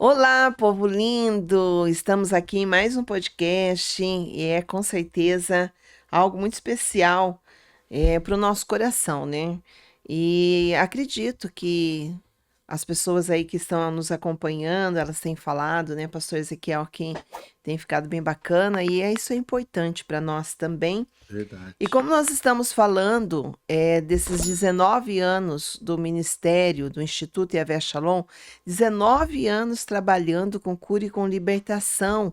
Olá, povo lindo! Estamos aqui em mais um podcast e é com certeza algo muito especial para o nosso coração, né? E acredito que as pessoas aí que estão nos acompanhando, elas têm falado, né, Pastor Ezequiel, que tem ficado bem bacana e isso é importante para nós também. E Verdade. como nós estamos falando desses 19 anos do Ministério, do Instituto Yahvé Shalom, 19 anos trabalhando com cura e com libertação,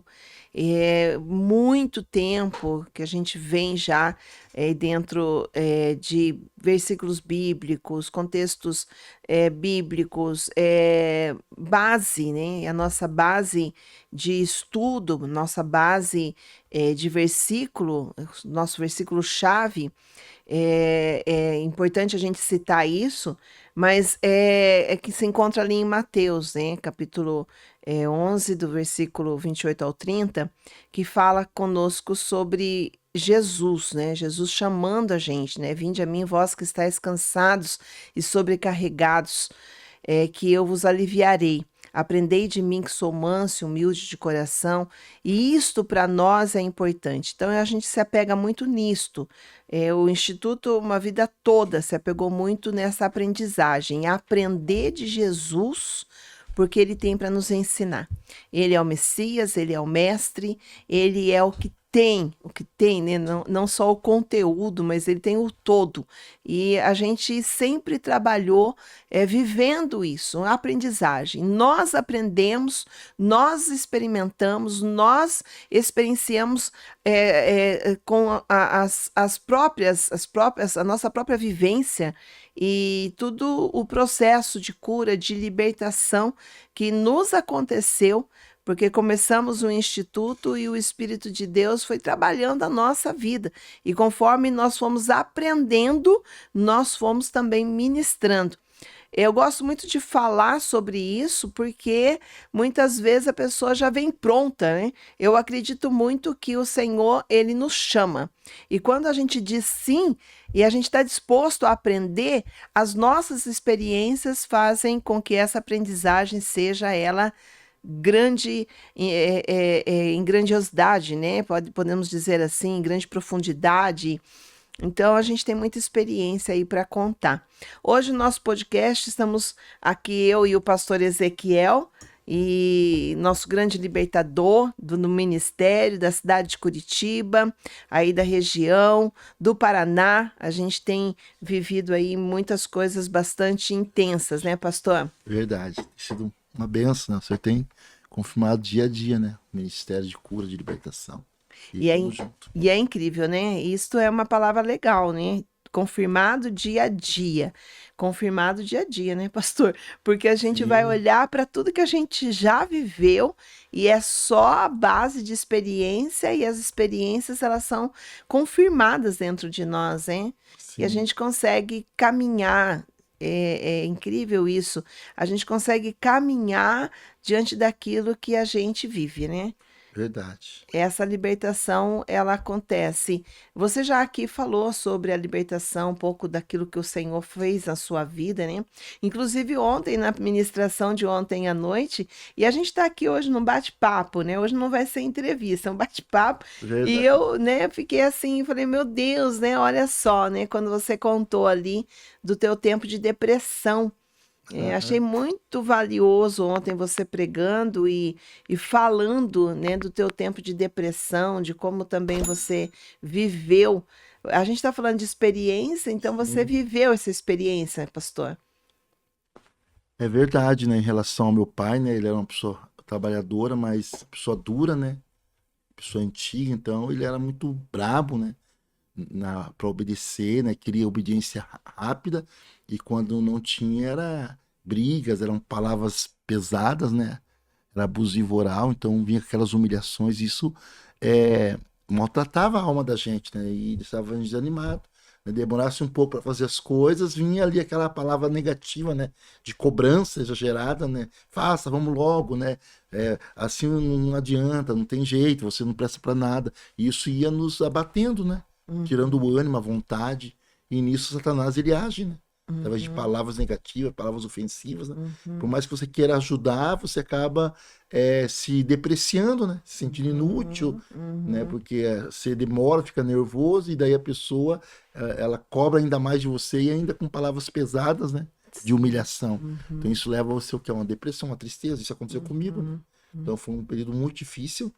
muito tempo que a gente vem já dentro de versículos bíblicos, contextos bíblicos, base, né? A nossa base de estudo, nossa base de versículo, nosso versículo-chave, é importante a gente citar isso, mas é que se encontra ali em Mateus, né, capítulo 11, do versículo 28 ao 30, que fala conosco sobre Jesus, né? Jesus chamando a gente, né? Vinde a mim, vós que estáis cansados e sobrecarregados, que eu vos aliviarei. Aprendei de mim que sou manso e humilde de coração, e isto para nós é importante. Então a gente se apega muito nisto. O Instituto, uma vida toda, se apegou muito nessa aprendizagem, aprender de Jesus, porque ele tem para nos ensinar. Ele é o Messias, ele é o Mestre, ele é o que tem, né? Não só o conteúdo, mas ele tem o todo. E a gente sempre trabalhou vivendo isso, a aprendizagem. Nós aprendemos, nós experimentamos, nós experienciamos com as próprias, a nossa própria vivência e tudo o processo de cura, de libertação que nos aconteceu, porque começamos o instituto e o Espírito de Deus foi trabalhando a nossa vida. E conforme nós fomos aprendendo, nós fomos também ministrando. Eu gosto muito de falar sobre isso porque muitas vezes a pessoa já vem pronta, né? Eu acredito muito que o Senhor, ele nos chama. E quando a gente diz sim e a gente está disposto a aprender, as nossas experiências fazem com que essa aprendizagem seja ela grande em grandiosidade, né? Podemos dizer assim, em grande profundidade. Então, a gente tem muita experiência aí para contar. Hoje, no nosso podcast, estamos aqui eu e o pastor Ezequiel, e nosso grande libertador do ministério da cidade de Curitiba, aí da região, do Paraná. A gente tem vivido aí muitas coisas bastante intensas, né, pastor? Verdade. Tem sido uma benção, né? Você tem confirmado dia a dia, né? O Ministério de Cura, de Libertação. E E é, tamo junto. e é incrível, né? Isto é uma palavra legal, né? Confirmado dia a dia. Confirmado dia a dia, né, pastor? Porque a gente vai Sim, olhar para tudo que a gente já viveu e é só a base de experiência e as experiências elas são confirmadas dentro de nós, hein? E a sim, gente consegue caminhar. É incrível isso. A gente consegue caminhar diante daquilo que a gente vive, né? verdade. Essa libertação, ela acontece. Você já aqui falou sobre a libertação, um pouco daquilo que o Senhor fez na sua vida, né? Inclusive ontem, na ministração de ontem à noite, e a gente está aqui hoje num bate-papo, né? Hoje não vai ser entrevista, é um bate-papo. E Verdade. eu, né, fiquei assim, falei, meu Deus, né? Olha só, né? Quando você contou ali do teu tempo de depressão. Achei Aham. muito valioso ontem você pregando e falando, né, do teu tempo de depressão, de como também você viveu. A gente está falando de experiência, então você Sim. viveu essa experiência, pastor. É verdade, né? Em relação ao meu pai, né? Ele era uma pessoa trabalhadora, mas pessoa dura, né? Pessoa antiga, então ele era muito brabo, né? Para obedecer, né? Queria obediência rápida e quando não tinha era brigas, eram palavras pesadas, né? Era abusivo oral, então vinha aquelas humilhações, isso é, maltratava a alma da gente, né? E deixava a gente desanimado. Né? Demorasse um pouco para fazer as coisas, vinha ali aquela palavra negativa, né? De cobrança exagerada, né? Faça, vamos logo, né? Assim não adianta, não tem jeito, você não presta para nada. E isso ia nos abatendo, né? Tirando Uhum. o ânimo, a vontade. E nisso Satanás ele age, né? através de Uhum, palavras negativas, palavras ofensivas, né? Por uhum, mais que você queira ajudar, você acaba se depreciando, né? Se sentindo inútil, uhum, né? uhum. Porque você demora, fica nervoso e daí a pessoa ela cobra ainda mais de você e ainda com palavras pesadas, né? De Sim. humilhação. Então Uhum, isso leva você o quê? Uma depressão, uma tristeza. Isso aconteceu comigo, né? uhum, Então foi um período muito difícil.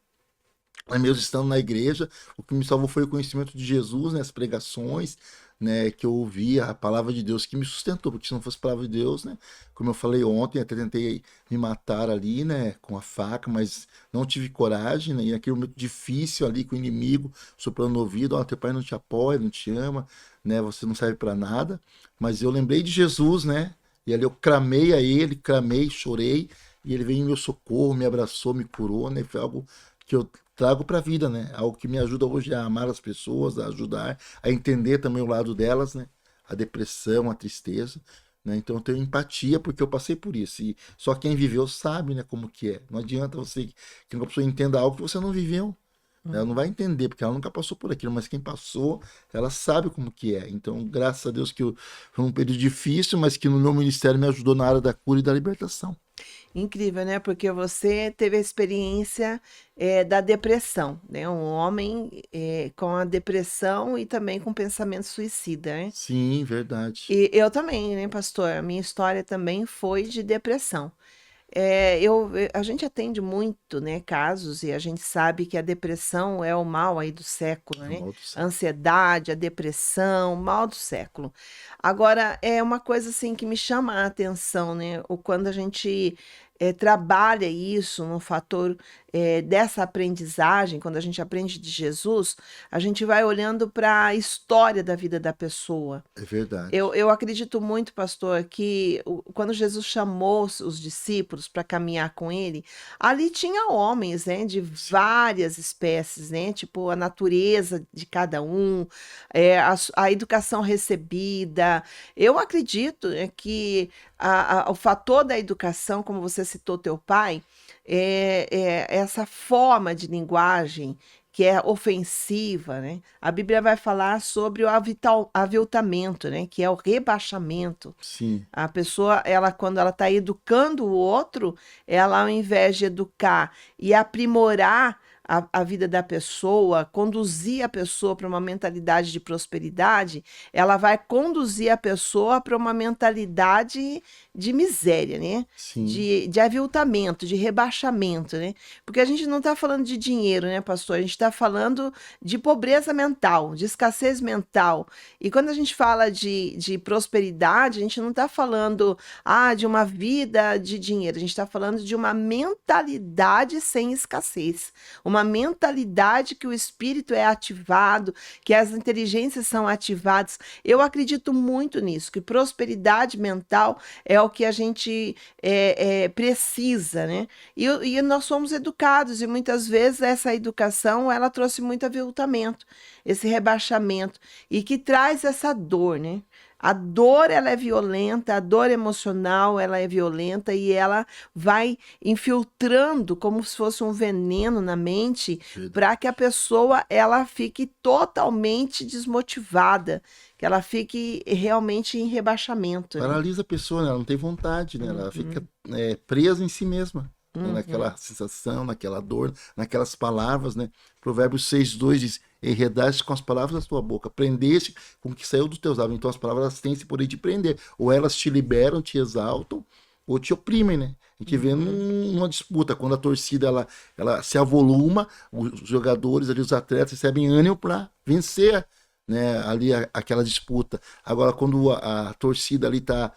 Mas mesmo estando na igreja, o que me salvou foi o conhecimento de Jesus, né, as pregações, né, que eu ouvia, a palavra de Deus que me sustentou, porque se não fosse a palavra de Deus, né, como eu falei ontem, até tentei me matar ali, né, com a faca, mas não tive coragem, né, e naquele momento difícil ali com o inimigo soprando no ouvido, ó, teu pai não te apoia, não te ama, né, você não serve para nada, mas eu lembrei de Jesus, né, e ali eu clamei a ele, clamei, chorei, e ele veio em meu socorro, me abraçou, me curou, né, foi algo que eu trago para a vida, né? Algo que me ajuda hoje a amar as pessoas, a ajudar, a entender também o lado delas, né? A depressão, a tristeza, né? Então eu tenho empatia porque eu passei por isso. E só quem viveu sabe, né, como que é. Não adianta você que uma pessoa entenda algo que você não viveu. Né? Ela não vai entender porque ela nunca passou por aquilo, mas quem passou, ela sabe como que é. Então, graças a Deus que foi um período difícil, mas que no meu ministério me ajudou na área da cura e da libertação. Incrível, né? Porque você teve a experiência da depressão, né? Um homem com a depressão e também com pensamento suicida, né? Sim, verdade. E eu também, né, pastor? A minha história também foi de depressão. A gente atende muito, né, casos e a gente sabe que a depressão é o mal aí do século, É né? mal do A século. ansiedade, a depressão, o mal do século. Agora, é uma coisa assim que me chama a atenção, né? O quando a gente trabalha isso no fator dessa aprendizagem, quando a gente aprende de Jesus, a gente vai olhando para a história da vida da pessoa. É Eu, verdade. eu acredito muito, pastor, que quando Jesus chamou os discípulos para caminhar com ele, ali tinha homens, né, de Sim. várias espécies, né, tipo a natureza de cada um, a educação recebida. Eu acredito que o fator da educação, como você citou teu pai, essa forma de linguagem que é ofensiva, né? A Bíblia vai falar sobre o aviltamento, né? Que é o rebaixamento. Sim. A pessoa, ela, quando ela está educando o outro, ela, ao invés de educar e aprimorar a vida da pessoa, conduzir a pessoa para uma mentalidade de prosperidade, ela vai conduzir a pessoa para uma mentalidade de miséria, né? Sim, De aviltamento, de rebaixamento, né? Porque a gente não está falando de dinheiro, né, pastor? A gente está falando de pobreza mental, de escassez mental. E quando a gente fala de prosperidade, a gente não está falando de uma vida de dinheiro, a gente está falando de uma mentalidade sem escassez, uma mentalidade que o espírito é ativado, que as inteligências são ativadas. Eu acredito muito nisso, que prosperidade mental é o que a gente precisa, né? E nós somos educados, e muitas vezes essa educação ela trouxe muito aviltamento, esse rebaixamento e que traz essa dor, né? A dor ela é violenta, a dor emocional ela é violenta e ela vai infiltrando como se fosse um veneno na mente para que a verdade. pessoa ela fique totalmente desmotivada, que ela fique realmente em rebaixamento, né? Paralisa a pessoa, né? Ela não tem vontade, né? Ela fica Uhum, presa em si mesma, né? uhum, Naquela sensação, naquela dor, naquelas palavras, né? Provérbios 6:2 diz: enredaste com as palavras da tua boca, prendeste com o que saiu dos teus lábios. Então as palavras elas têm esse poder de prender. Ou elas te liberam, te exaltam, ou te oprimem, né? A gente vê uhum. numa disputa, quando a torcida ela se avoluma, os jogadores ali, os atletas recebem ânimo para vencer, né? Ali aquela disputa. Agora, quando a torcida ali tá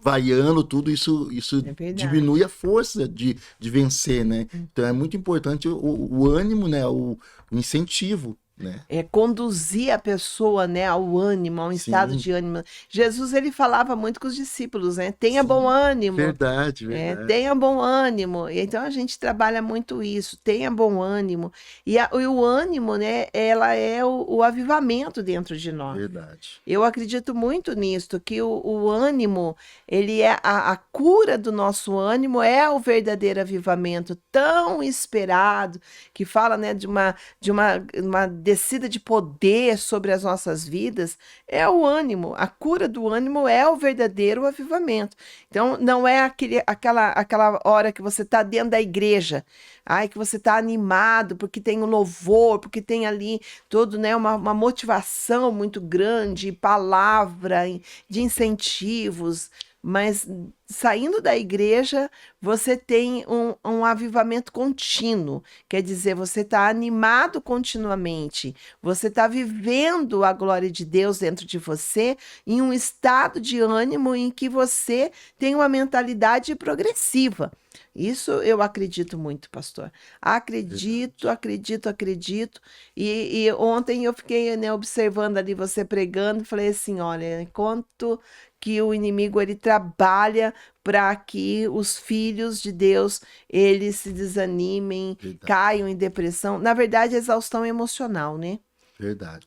vaiando tudo, isso É diminui a verdade. força de vencer, né? Então é muito importante o ânimo, né? O incentivo, né? Conduzir a pessoa, né, ao ânimo, a um estado Sim, de ânimo. Jesus ele falava muito com os discípulos, né? Tenha bom sim. ânimo, Verdade, verdade. tenha bom ânimo. E então a gente trabalha muito isso, tenha bom ânimo. E o ânimo, né, ela é o avivamento dentro de nós. Verdade. Eu acredito muito nisto, que o ânimo, ele é a cura do nosso ânimo é o verdadeiro avivamento tão esperado, que fala, né, de uma descida de poder sobre as nossas vidas é o ânimo. A cura do ânimo é o verdadeiro avivamento. Então, não é aquela hora que você está dentro da igreja, ai, que você está animado porque tem o louvor, porque tem ali todo, né, uma motivação muito grande, palavra de incentivos, mas saindo da igreja, você tem um avivamento contínuo. Quer dizer, você está animado continuamente, você está vivendo a glória de Deus dentro de você em um estado de ânimo em que você tem uma mentalidade progressiva. Isso eu acredito muito, pastor. Acredito, Verdade. acredito, acredito. E ontem eu fiquei, né, observando ali você pregando, e falei assim, olha, quanto que o inimigo ele trabalha para que os filhos de Deus eles se desanimem, Verdade. caiam em depressão. Na verdade, exaustão emocional, né? Verdade.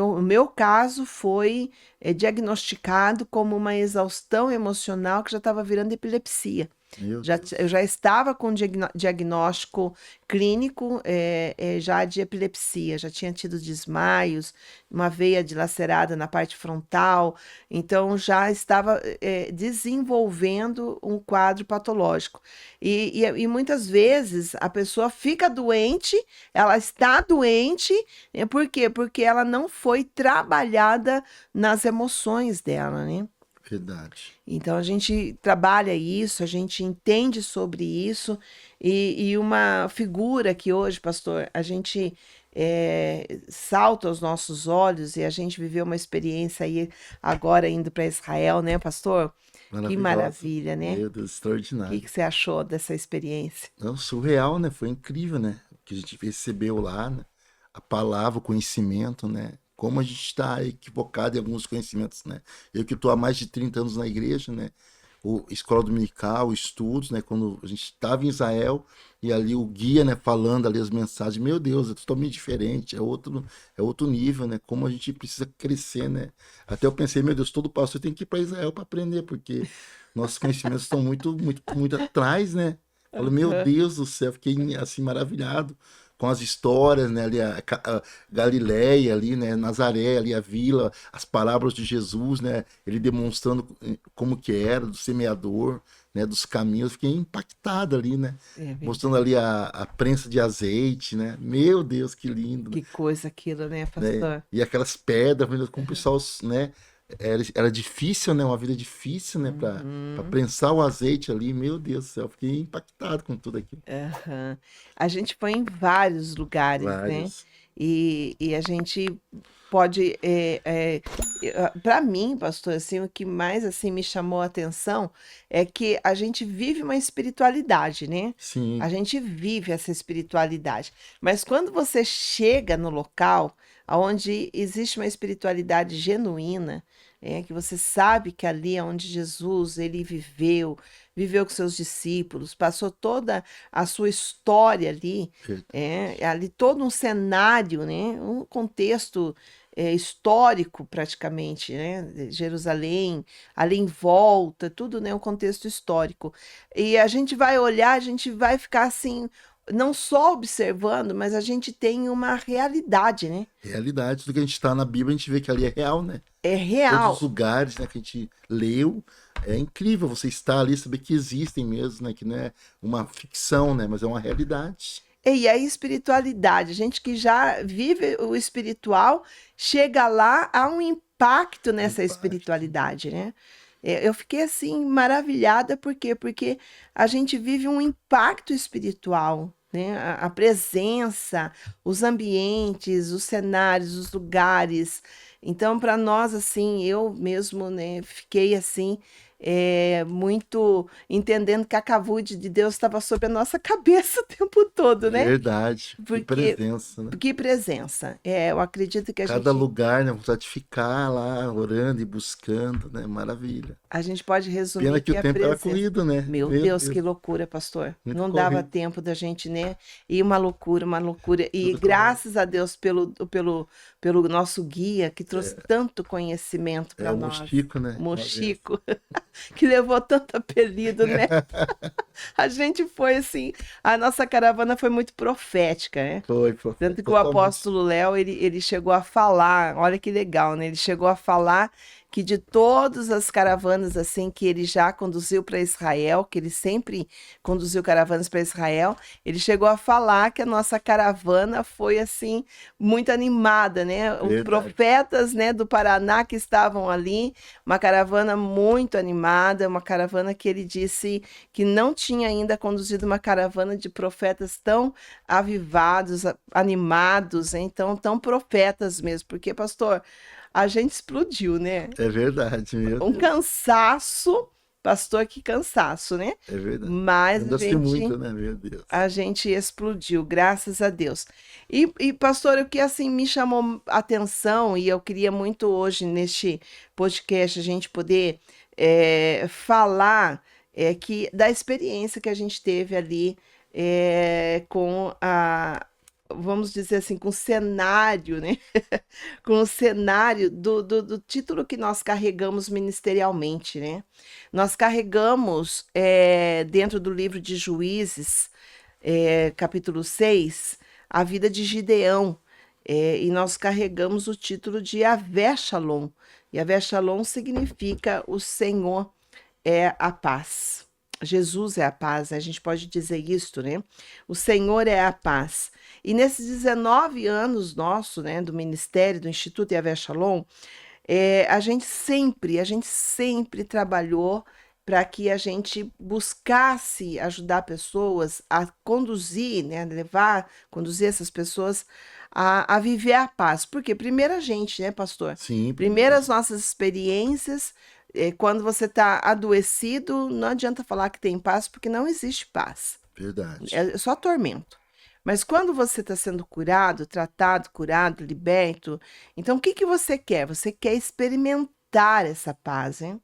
O meu caso foi diagnosticado como uma exaustão emocional que já estava virando epilepsia. Meu Eu Deus. já estava com diagnóstico clínico já de epilepsia, já tinha tido desmaios, uma veia dilacerada na parte frontal, então já estava desenvolvendo um quadro patológico. E muitas vezes a pessoa fica doente, ela está doente, por quê? Porque ela não foi trabalhada nas emoções dela, né? Verdade. Então a gente trabalha isso, a gente entende sobre isso, e uma figura que hoje, pastor, a gente salta aos nossos olhos e a gente viveu uma experiência aí agora indo para Israel, né, pastor? Que Maravilhosa. maravilha, né? Meu Deus, O que extraordinário. que você achou dessa experiência? Não, surreal, né? Foi incrível, né? O que a gente recebeu lá, né? A palavra, o conhecimento, né? Como a gente está equivocado em alguns conhecimentos, né? Eu que estou há mais de 30 anos na igreja, né? O escola dominical, estudos, né? Quando a gente estava em Israel e ali o guia, né? Falando ali as mensagens, meu Deus, é totalmente diferente, é outro nível, né? Como a gente precisa crescer, né? Até eu pensei, meu Deus, todo pastor tem que ir para Israel para aprender, porque nossos conhecimentos estão muito atrás, né? Falei, meu Aham. Deus do céu, fiquei assim maravilhado com as histórias, né, ali a Galileia ali, né, Nazaré ali a vila, as palavras de Jesus, né, ele demonstrando como que era do semeador, né, dos caminhos, fiquei impactado ali, né, É mostrando verdade. ali a prensa de azeite, né, meu Deus, que lindo, Que coisa aquilo, né, né, pastor? e aquelas pedras, meu Deus, como o pessoal, né, era difícil, né, uma vida difícil, né, para Uhum. prensar o azeite ali, meu Deus do céu, fiquei impactado com tudo aquilo. Aham. A gente foi em vários lugares, né? Vários. E a gente pode, para mim, pastor, assim, o que mais assim me chamou a atenção é que a gente vive uma espiritualidade, né? Sim, A gente vive essa espiritualidade. Mas quando você chega no local onde existe uma espiritualidade genuína, que você sabe que ali é onde Jesus ele viveu com seus discípulos, passou toda a sua história ali, ali todo um cenário, né? Um contexto histórico praticamente, né? De Jerusalém, ali em volta, tudo, né? Um contexto histórico. E a gente vai olhar, a gente vai ficar assim, não só observando, mas a gente tem uma realidade, né? realidade. Tudo que a gente está na Bíblia, a gente vê que ali é real, né? É Todos os real. lugares, né, que a gente leu, é incrível você estar ali, saber que existem mesmo, né? Que não é uma ficção, né? Mas é uma realidade. E a espiritualidade, gente que já vive o espiritual, chega lá, há um impacto O nessa impacto. espiritualidade, né? Eu fiquei assim maravilhada, por quê? Porque a gente vive um impacto espiritual, né? A presença, os ambientes, os cenários, os lugares. Então, para nós, assim, eu mesmo, né, fiquei assim, muito entendendo que a cavude de Deus estava sobre a nossa cabeça o tempo todo, né? Verdade. Que Porque presença, né? que presença. Eu acredito que Cada lugar, né? Vontade de ficar lá orando e buscando, né? Maravilha. a gente pode Pena resumir que que o é tempo era presença. corrido, né? Meu Meu Deus, que Deus, loucura, pastor. muito Não dava corrido. tempo da gente, né? E uma loucura, uma loucura. E Tudo correndo. graças a Deus pelo nosso guia que trouxe tanto conhecimento É para o nós. Mochico, O né? Uma benção. Mochico. que levou tanto apelido, né? A gente foi assim, a nossa caravana foi muito profética, né? Foi Tanto que o totalmente. apóstolo Léo, ele chegou a falar, olha que legal, né? Ele chegou a falar que de todas as caravanas assim que ele já conduziu para Israel, que ele sempre conduziu caravanas para Israel, ele chegou a falar que a nossa caravana foi assim muito animada, né? Os Verdade. profetas, né, do Paraná que estavam ali, uma caravana muito animada, uma caravana que ele disse que não tinha ainda conduzido uma caravana de profetas tão avivados, animados, então tão profetas mesmo, porque, pastor, a gente explodiu, né? É verdade, meu Um Deus. cansaço, pastor, que cansaço, né? É verdade. Mas Anda-se muito, né, meu Deus. a gente explodiu, graças a Deus. Pastor, o que assim me chamou a atenção, e eu queria muito hoje neste podcast a gente poder falar que da experiência que a gente teve ali com a, vamos dizer assim, com o cenário, né? Com o cenário do título que nós carregamos ministerialmente, né? Nós carregamos dentro do livro de Juízes capítulo 6, a vida de Gideão. E nós carregamos o título de Yavé Shalom. Yavé Shalom significa o Senhor é a paz. Jesus é a paz, a gente pode dizer isto, né? O Senhor é a paz. E nesses 19 anos nosso, né, do ministério, do Instituto Yavé Shalom, a gente sempre trabalhou para que a gente buscasse ajudar pessoas a conduzir, né, conduzir essas pessoas a viver a paz. Porque primeiro a gente, né, pastor? Sim, Primeiro primeiro. as nossas experiências, quando você está adoecido, não adianta falar que tem paz, porque não existe paz. Verdade. É só tormento. Mas quando você está sendo curado, tratado, curado, liberto, então o que que você quer? Você quer experimentar essa paz, hein?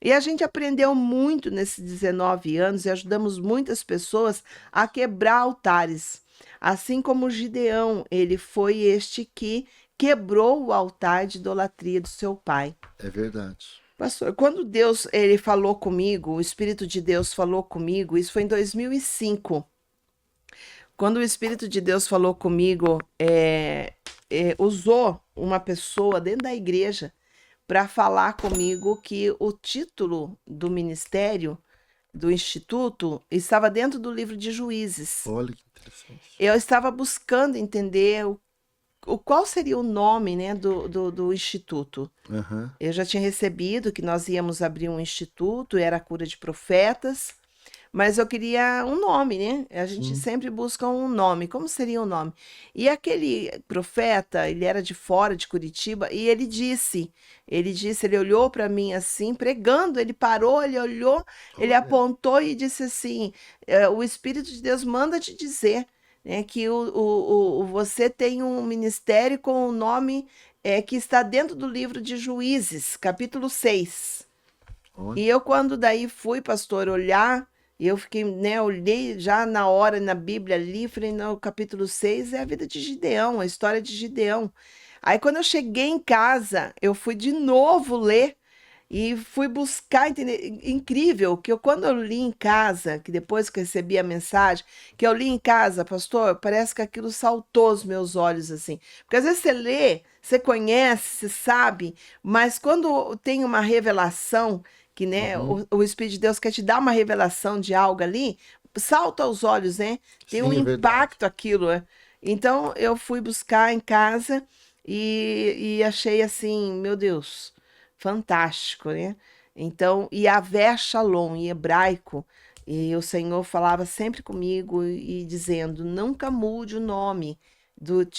E a gente aprendeu muito nesses 19 anos e ajudamos muitas pessoas a quebrar altares. Assim como Gideão, ele foi este que quebrou o altar de idolatria do seu pai. É verdade. Pastor, quando Deus ele falou comigo, o Espírito de Deus falou comigo, isso foi em 2005. Quando o Espírito de Deus falou comigo, usou uma pessoa dentro da igreja para falar comigo que o título do ministério, do instituto, estava dentro do livro de Juízes. Olha que interessante. Eu estava buscando entender qual seria o nome, né, do instituto. Aham. Eu já tinha recebido que nós íamos abrir um instituto, era a cura de profetas. Mas eu queria um nome, né? A gente Sim. sempre busca um nome. Como seria o nome? E aquele profeta, ele era de fora de Curitiba, e ele olhou para mim assim, pregando, ele parou, ele olhou, ele Olha. apontou e disse assim: o Espírito de Deus manda te dizer, né, que você tem um ministério com o nome que está dentro do livro de Juízes, capítulo 6. Olha. E eu, quando daí fui, pastor, olhar, eu fiquei, né, olhei já na hora, na Bíblia ali, falei, no capítulo 6 é a vida de Gideão, a história de Gideão. Aí, quando eu cheguei em casa, eu fui de novo ler e fui buscar entender. Incrível que quando eu li em casa, que depois que eu recebi a mensagem, que eu li em casa, pastor, parece que aquilo saltou aos meus olhos assim. Porque às vezes você lê, você conhece, você sabe, mas quando tem uma revelação, que né, Uhum. o Espírito de Deus quer te dar uma revelação de algo ali, salta aos olhos, né? Tem um Sim, é verdade. impacto aquilo, né? Então eu fui buscar em casa e achei assim, meu Deus, fantástico, né? Então, Yavé Shalom, em hebraico, e o Senhor falava sempre comigo e dizendo: nunca mude o nome,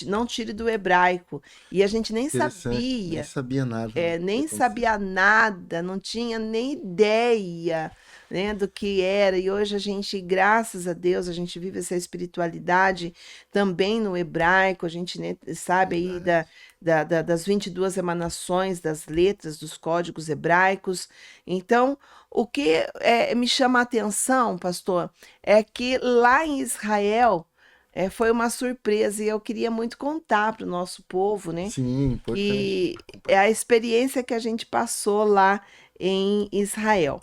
não tire do hebraico. E a gente nem Interessante. Nem sabia, sabia nada, né, que ia nem acontecer. sabia nada, não tinha nem ideia, né, do que era. E hoje a gente, graças a Deus, a gente vive essa espiritualidade também no hebraico, a gente, né, sabe aí Verdade. das 22 emanações das letras, dos códigos hebraicos. Então, o que me chama a atenção, pastor, é que lá em Israel, Foi uma surpresa e eu queria muito contar para o nosso povo, né? Sim, importante. Que é a experiência que a gente passou lá em Israel.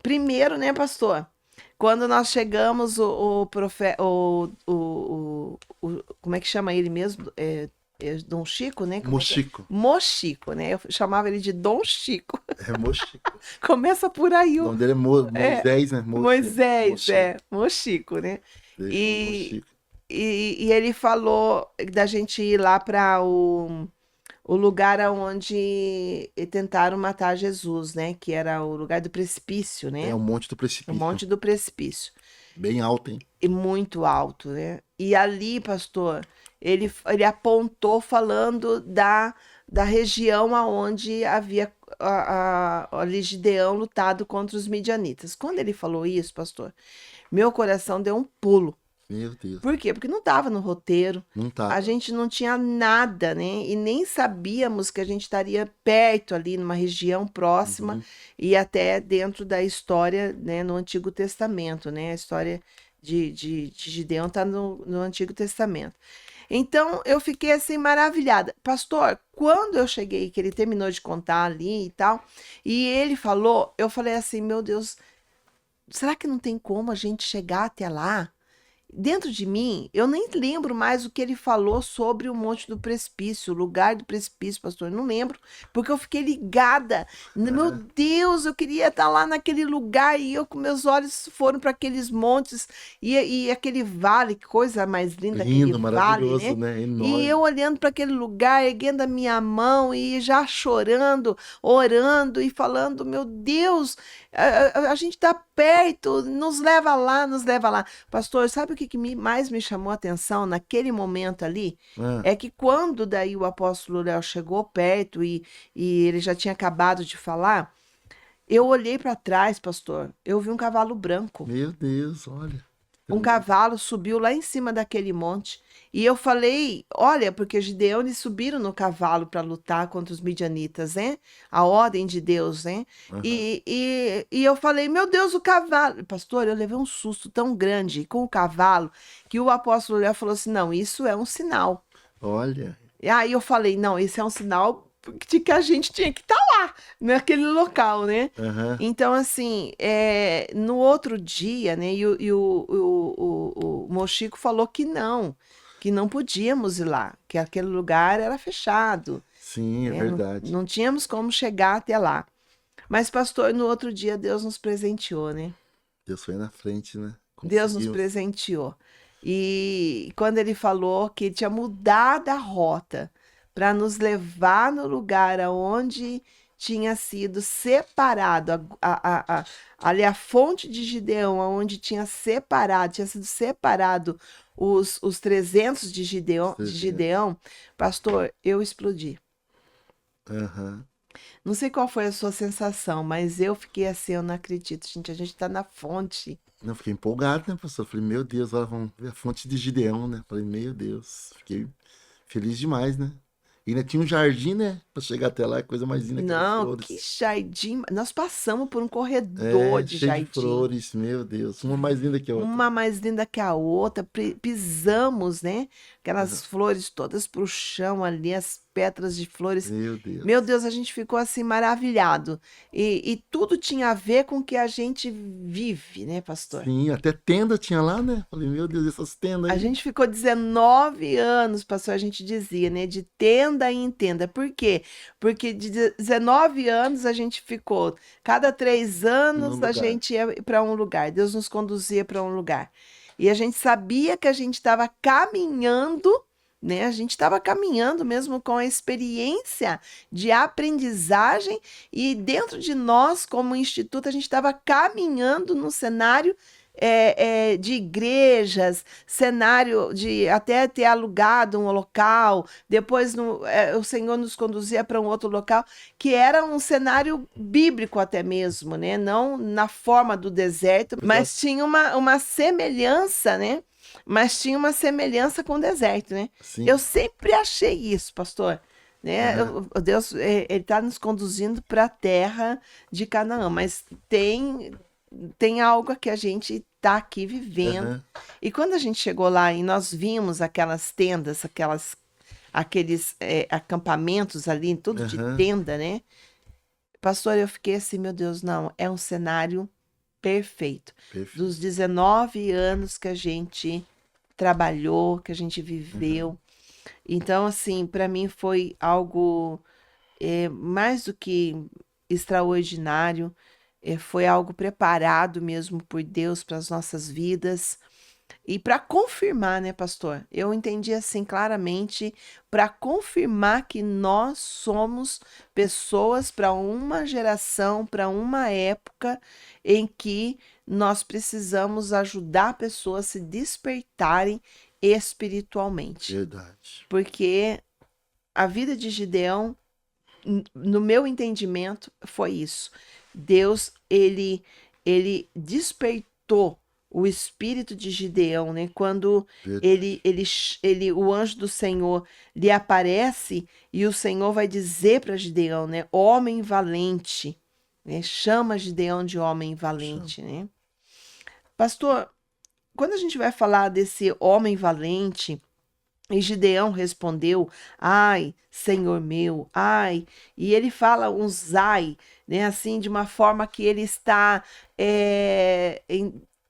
Primeiro, né, pastor? Quando nós chegamos, como é que chama ele mesmo? Dom Chico, né? Como é que é? Mochico. Mochico, né? Eu chamava ele de Dom Chico. É Mochico. Começa por aí O o nome dele é Moisés, né? Moisés, Mochico. Mochico, né? Ele chama E, Mochico. e ele falou da gente ir lá para o lugar onde tentaram matar Jesus, né? Que era o lugar do precipício, É né? o Monte do O Precipício. Monte do Precipício. Bem alto, hein? E muito alto, né? E ali, pastor, ele apontou falando da região aonde havia ali Gideão lutado contra os midianitas. Quando ele falou isso, pastor, meu coração deu um pulo. Meu Deus. Por quê? Porque não estava no roteiro. Não A tava. gente não tinha nada, né? E nem sabíamos que a gente estaria perto ali, numa região próxima Uhum. e até dentro da história, né, no Antigo Testamento, né? A história de Gideão está no Antigo Testamento. Então eu fiquei assim maravilhada. Pastor, quando eu cheguei, que ele terminou de contar ali e tal, e ele falou, eu falei assim, meu Deus, será que não tem como a gente chegar até lá? Dentro de mim, eu nem lembro mais o que ele falou sobre o Monte do Precipício, o lugar do precipício, pastor. Eu não lembro, porque eu fiquei ligada. Meu Aham. Deus, eu queria estar lá naquele lugar e eu com meus olhos foram para aqueles montes e aquele vale, que coisa mais linda aquele Lindo, vale, maravilhoso, né? né? E eu Enorme. olhando para aquele lugar, erguendo a minha mão e já chorando, orando e falando: Meu Deus, a gente está perto, nos leva lá, nos leva lá. Pastor, sabe o que, mais me chamou a atenção naquele momento ali? Ah, É que quando daí o apóstolo Léo chegou perto e ele já tinha acabado de falar, eu olhei para trás, pastor, eu vi um cavalo branco. meu Deus, olha. Um Tremendo. cavalo subiu lá em cima daquele monte. E eu falei, olha, porque Gideão eles subiram no cavalo para lutar contra os midianitas, né? A ordem de Deus, né? Aham. E eu falei, meu Deus, o cavalo. Pastor, eu levei um susto tão grande com o cavalo que o apóstolo Léo falou assim: não, isso é um sinal. Olha. E aí eu falei, não, esse é um sinal de que a gente tinha que estar lá, naquele local, né? Aham. Então, assim, no outro dia, né, o Mochico falou que não podíamos ir lá, que aquele lugar era fechado, Sim, é né? Não, verdade. não tínhamos como chegar até lá. Mas, pastor, no outro dia Deus nos presenteou, né? Deus foi na frente, né? Deus nos Conseguimos. presenteou. E quando ele falou que ele tinha mudado a rota para nos levar no lugar aonde tinha sido separado, ali a fonte de Gideão, aonde tinha sido separado os 300 de 300. Gideão, pastor, eu explodi. Aham. Não sei qual foi a sua sensação, mas eu fiquei assim, eu não acredito, gente, a gente está na fonte. Não, fiquei empolgado, né, pastor? Falei, meu Deus, olha, vamos ver a fonte de Gideão, né? Falei, meu Deus. Fiquei feliz demais, né? E ainda tinha um jardim, né? Pra chegar até lá, coisa mais linda, aquelas Não, que flores. jardim. Nós passamos por um corredor É, de cheio de jardim, flores, meu Deus. Uma mais linda que a outra. uma mais linda que a outra. Pisamos, né? Aham. Aquelas flores todas pro chão ali, as pétalas de flores. Meu Meu Deus. Deus, a gente ficou assim maravilhado. E tudo tinha a ver com o que a gente vive, né, pastor? Sim, até tenda tinha lá, né? Falei, meu Deus, essas tendas A aí. gente ficou 19 anos, pastor, a gente dizia, né? De tenda em tenda. Por quê? Porque de 19 anos a gente ficou. Cada 3 anos No a lugar. gente ia para um lugar. Deus nos conduzia para um lugar. E a gente sabia que a gente estava caminhando, né? A gente estava caminhando mesmo com a experiência de aprendizagem. E dentro de nós, como instituto, a gente estava caminhando no cenário de igrejas, cenário de até ter alugado um local, depois o Senhor nos conduzia para um outro local, que era um cenário bíblico até mesmo, né? Não na forma do deserto, Já- mas tinha uma semelhança, né? Mas tinha uma semelhança com o deserto, né? Eu Sim. sempre achei isso, pastor. Né? Aham. Deus, ele está nos conduzindo para a terra de Canaã, mas tem algo que a gente está aqui vivendo. Aham. E quando a gente chegou lá e nós vimos aquelas tendas, aqueles acampamentos ali, tudo de Aham. tenda, né? Pastor, eu fiquei assim, meu Deus, não, é um cenário perfeito. Dos Perfeito. 19 anos que a gente trabalhou, que a gente Aham. viveu. Então, assim, para mim foi algo mais do que extraordinário. Foi algo preparado mesmo por Deus para as nossas vidas. E para confirmar, né, pastor? Eu entendi assim claramente, para confirmar que nós somos pessoas para uma geração, para uma época em que nós precisamos ajudar pessoas a se despertarem espiritualmente. Verdade. Porque a vida de Gideão, no meu entendimento, foi isso. Deus, ele despertou o espírito de Gideão, né? Quando Verdade. o anjo do Senhor lhe aparece e o Senhor vai dizer para Gideão, né? Homem valente, né? Chama Gideão de homem Chama. valente, né? Pastor, quando a gente vai falar desse homem valente, e Gideão respondeu: Ai, Senhor meu, ai. E ele fala uns ai, né, assim, de uma forma que ele está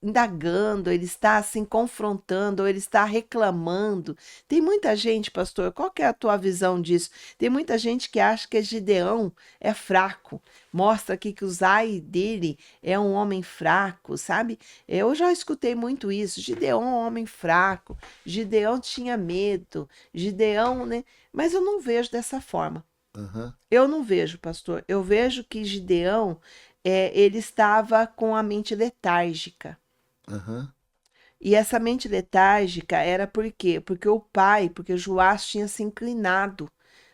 indagando, ele está assim confrontando, ou ele está reclamando. Tem muita gente, pastor, qual que é a tua visão disso? Tem muita gente que acha que Gideão é fraco. Mostra aqui que o ai dele é um homem fraco, sabe? Eu já escutei muito isso. Gideão é um homem fraco. Gideão tinha medo, Gideão, né? Mas eu não vejo dessa forma. Aham. Eu não vejo, pastor. Eu vejo que Gideão, ele estava com a mente letárgica. Aham. E essa mente letárgica era por quê? Porque Joás tinha se inclinado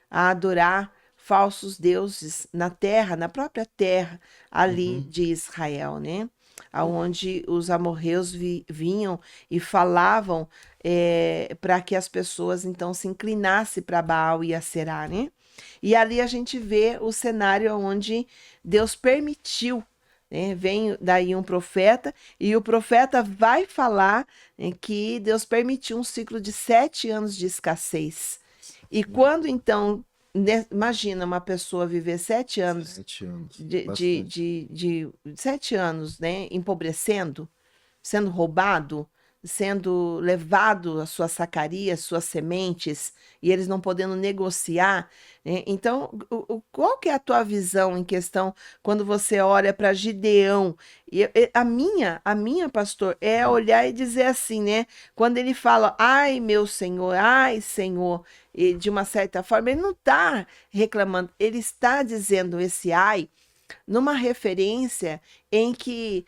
a adorar falsos deuses na terra, na própria terra ali Uhum. de Israel, né? Verdade. Aonde os amorreus vinham e falavam para que as pessoas então se inclinassem para Baal e Aserá, né? E ali a gente vê o cenário onde Deus permitiu, né? Vem daí um profeta e o profeta vai falar, né, que Deus permitiu um ciclo de 7 anos de escassez. E Sim. quando então, né, imagina uma pessoa viver 7 anos 7 anos. de, de, Bastante. de, de 7 anos, né, empobrecendo, sendo roubado, sendo levado as suas sacarias, suas sementes, e eles não podendo negociar, né? Então, qual que é a tua visão em questão quando você olha para Gideão? A minha, pastor, é Hum. olhar e dizer assim, né? Quando ele fala, ai, meu Senhor, ai, Senhor, e de uma certa forma, ele não está reclamando, ele está dizendo esse ai numa referência em que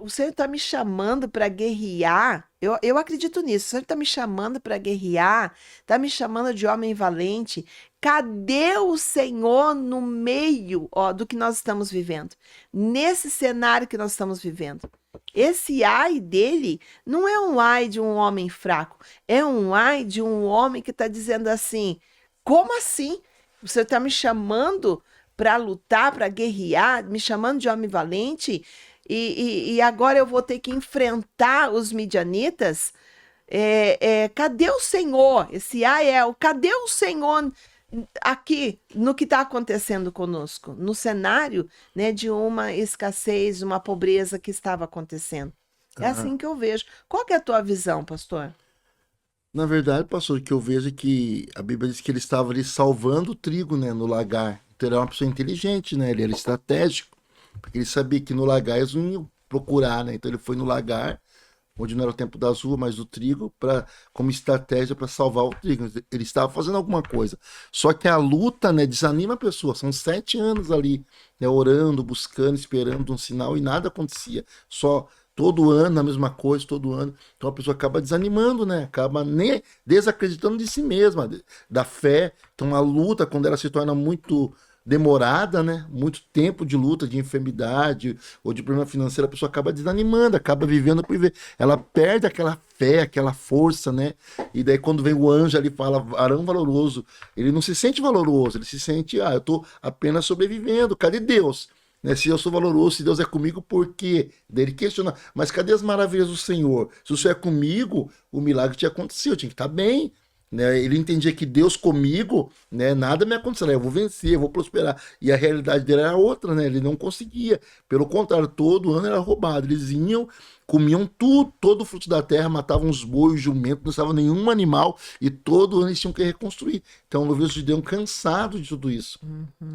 o Senhor está me chamando para guerrear. Eu acredito nisso. O Senhor está me chamando para guerrear, está me chamando de homem valente. Cadê o Senhor no meio, ó, do que nós estamos vivendo? Nesse cenário que nós estamos vivendo. Esse ai dele não é um ai de um homem fraco, é um ai de um homem que está dizendo assim: como assim? O Senhor está me chamando para lutar, para guerrear, me chamando de homem valente, e agora eu vou ter que enfrentar os midianitas. Cadê o Senhor? Esse Ael, cadê o Senhor aqui no que está acontecendo conosco? No cenário, né, de uma escassez, uma pobreza que estava acontecendo. É Ah, assim que eu vejo. Qual que é a tua visão, pastor? na verdade, pastor, o que eu vejo é que a Bíblia diz que ele estava ali salvando o trigo, né, no lagar. Então ele era uma pessoa inteligente, né? Ele era estratégico, porque ele sabia que no lagar eles não iam procurar, né? Então ele foi no lagar, onde não era o tempo das uvas, mas do trigo, para como estratégia para salvar o trigo. Ele estava fazendo alguma coisa. Só que a luta, né, desanima a pessoa. São 7 anos ali, né, orando, buscando, esperando um sinal e nada acontecia. Só todo ano a mesma coisa, todo ano. Então a pessoa acaba desanimando, né? Acaba nem desacreditando de si mesma, da fé. Então a luta, quando ela se torna muito demorada, né? Muito tempo de luta, de enfermidade ou de problema financeiro, a pessoa acaba desanimando, acaba vivendo por viver. Ela perde aquela fé, aquela força, né? E daí quando vem o anjo ali e fala, varão valoroso, ele não se sente valoroso, ele se sente, eu tô apenas sobrevivendo, cadê Deus? né? Se eu sou valoroso, se Deus é comigo, por quê? Daí ele questiona, mas cadê as maravilhas do Senhor? Se o Senhor é comigo, o milagre tinha acontecido, eu tinha que estar bem. Né? Ele entendia que Deus comigo, né, nada me acontecerá, eu vou vencer, eu vou prosperar. E a realidade dele era outra, né? Ele não conseguia. Pelo contrário, todo ano era roubado. Eles iam, comiam tudo, todo o fruto da terra, matavam os bois, jumentos, não estava nenhum animal, e todo ano eles tinham que reconstruir. Então eu vejo os judeus cansados de tudo isso.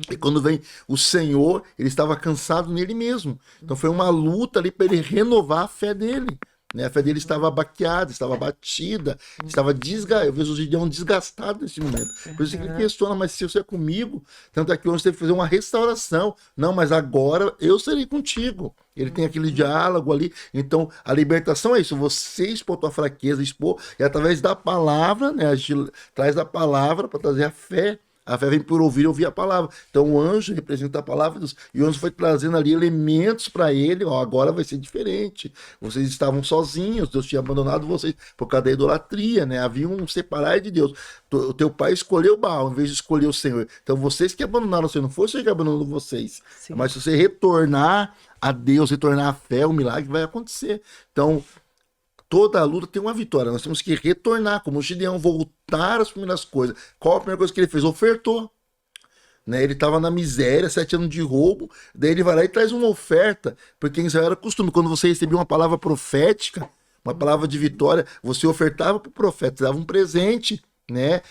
E quando vem o Senhor, ele estava cansado nele mesmo. Então foi uma luta ali para ele renovar a fé dele. Né? A fé dele estava baqueada, estava batida, estava desgastada. Eu vejo os Gideão desgastados nesse momento. Por isso que ele questiona, mas se você é comigo, tanto é que hoje teve que fazer uma restauração. Não, mas agora eu serei contigo. Ele tem aquele diálogo ali. Então, a libertação é isso. Você expor a tua fraqueza, expor, e através da palavra, né? A gente traz a palavra para trazer a fé. A fé vem por ouvir a palavra. Então o anjo representa a palavra de Deus. E o anjo foi trazendo ali elementos para ele. Ó, agora vai ser diferente. Vocês estavam sozinhos, Deus tinha abandonado vocês por causa da idolatria, né? Havia um separar de Deus. O teu pai escolheu Baal em vez de escolher o Senhor. Então vocês que abandonaram o Senhor, não foi o Senhor que abandonou vocês. Sim. Mas se você retornar a Deus, retornar à fé, o milagre vai acontecer. Então, toda a luta tem uma vitória. Nós temos que retornar, como o Gideão, voltar às primeiras coisas. Qual a primeira coisa que ele fez? Ofertou. Né? Ele estava na miséria, 7 anos de roubo. Daí ele vai lá e traz uma oferta. Porque em Israel era costume, quando você recebia uma palavra profética, uma palavra de vitória, você ofertava para o profeta, dava um presente. Né,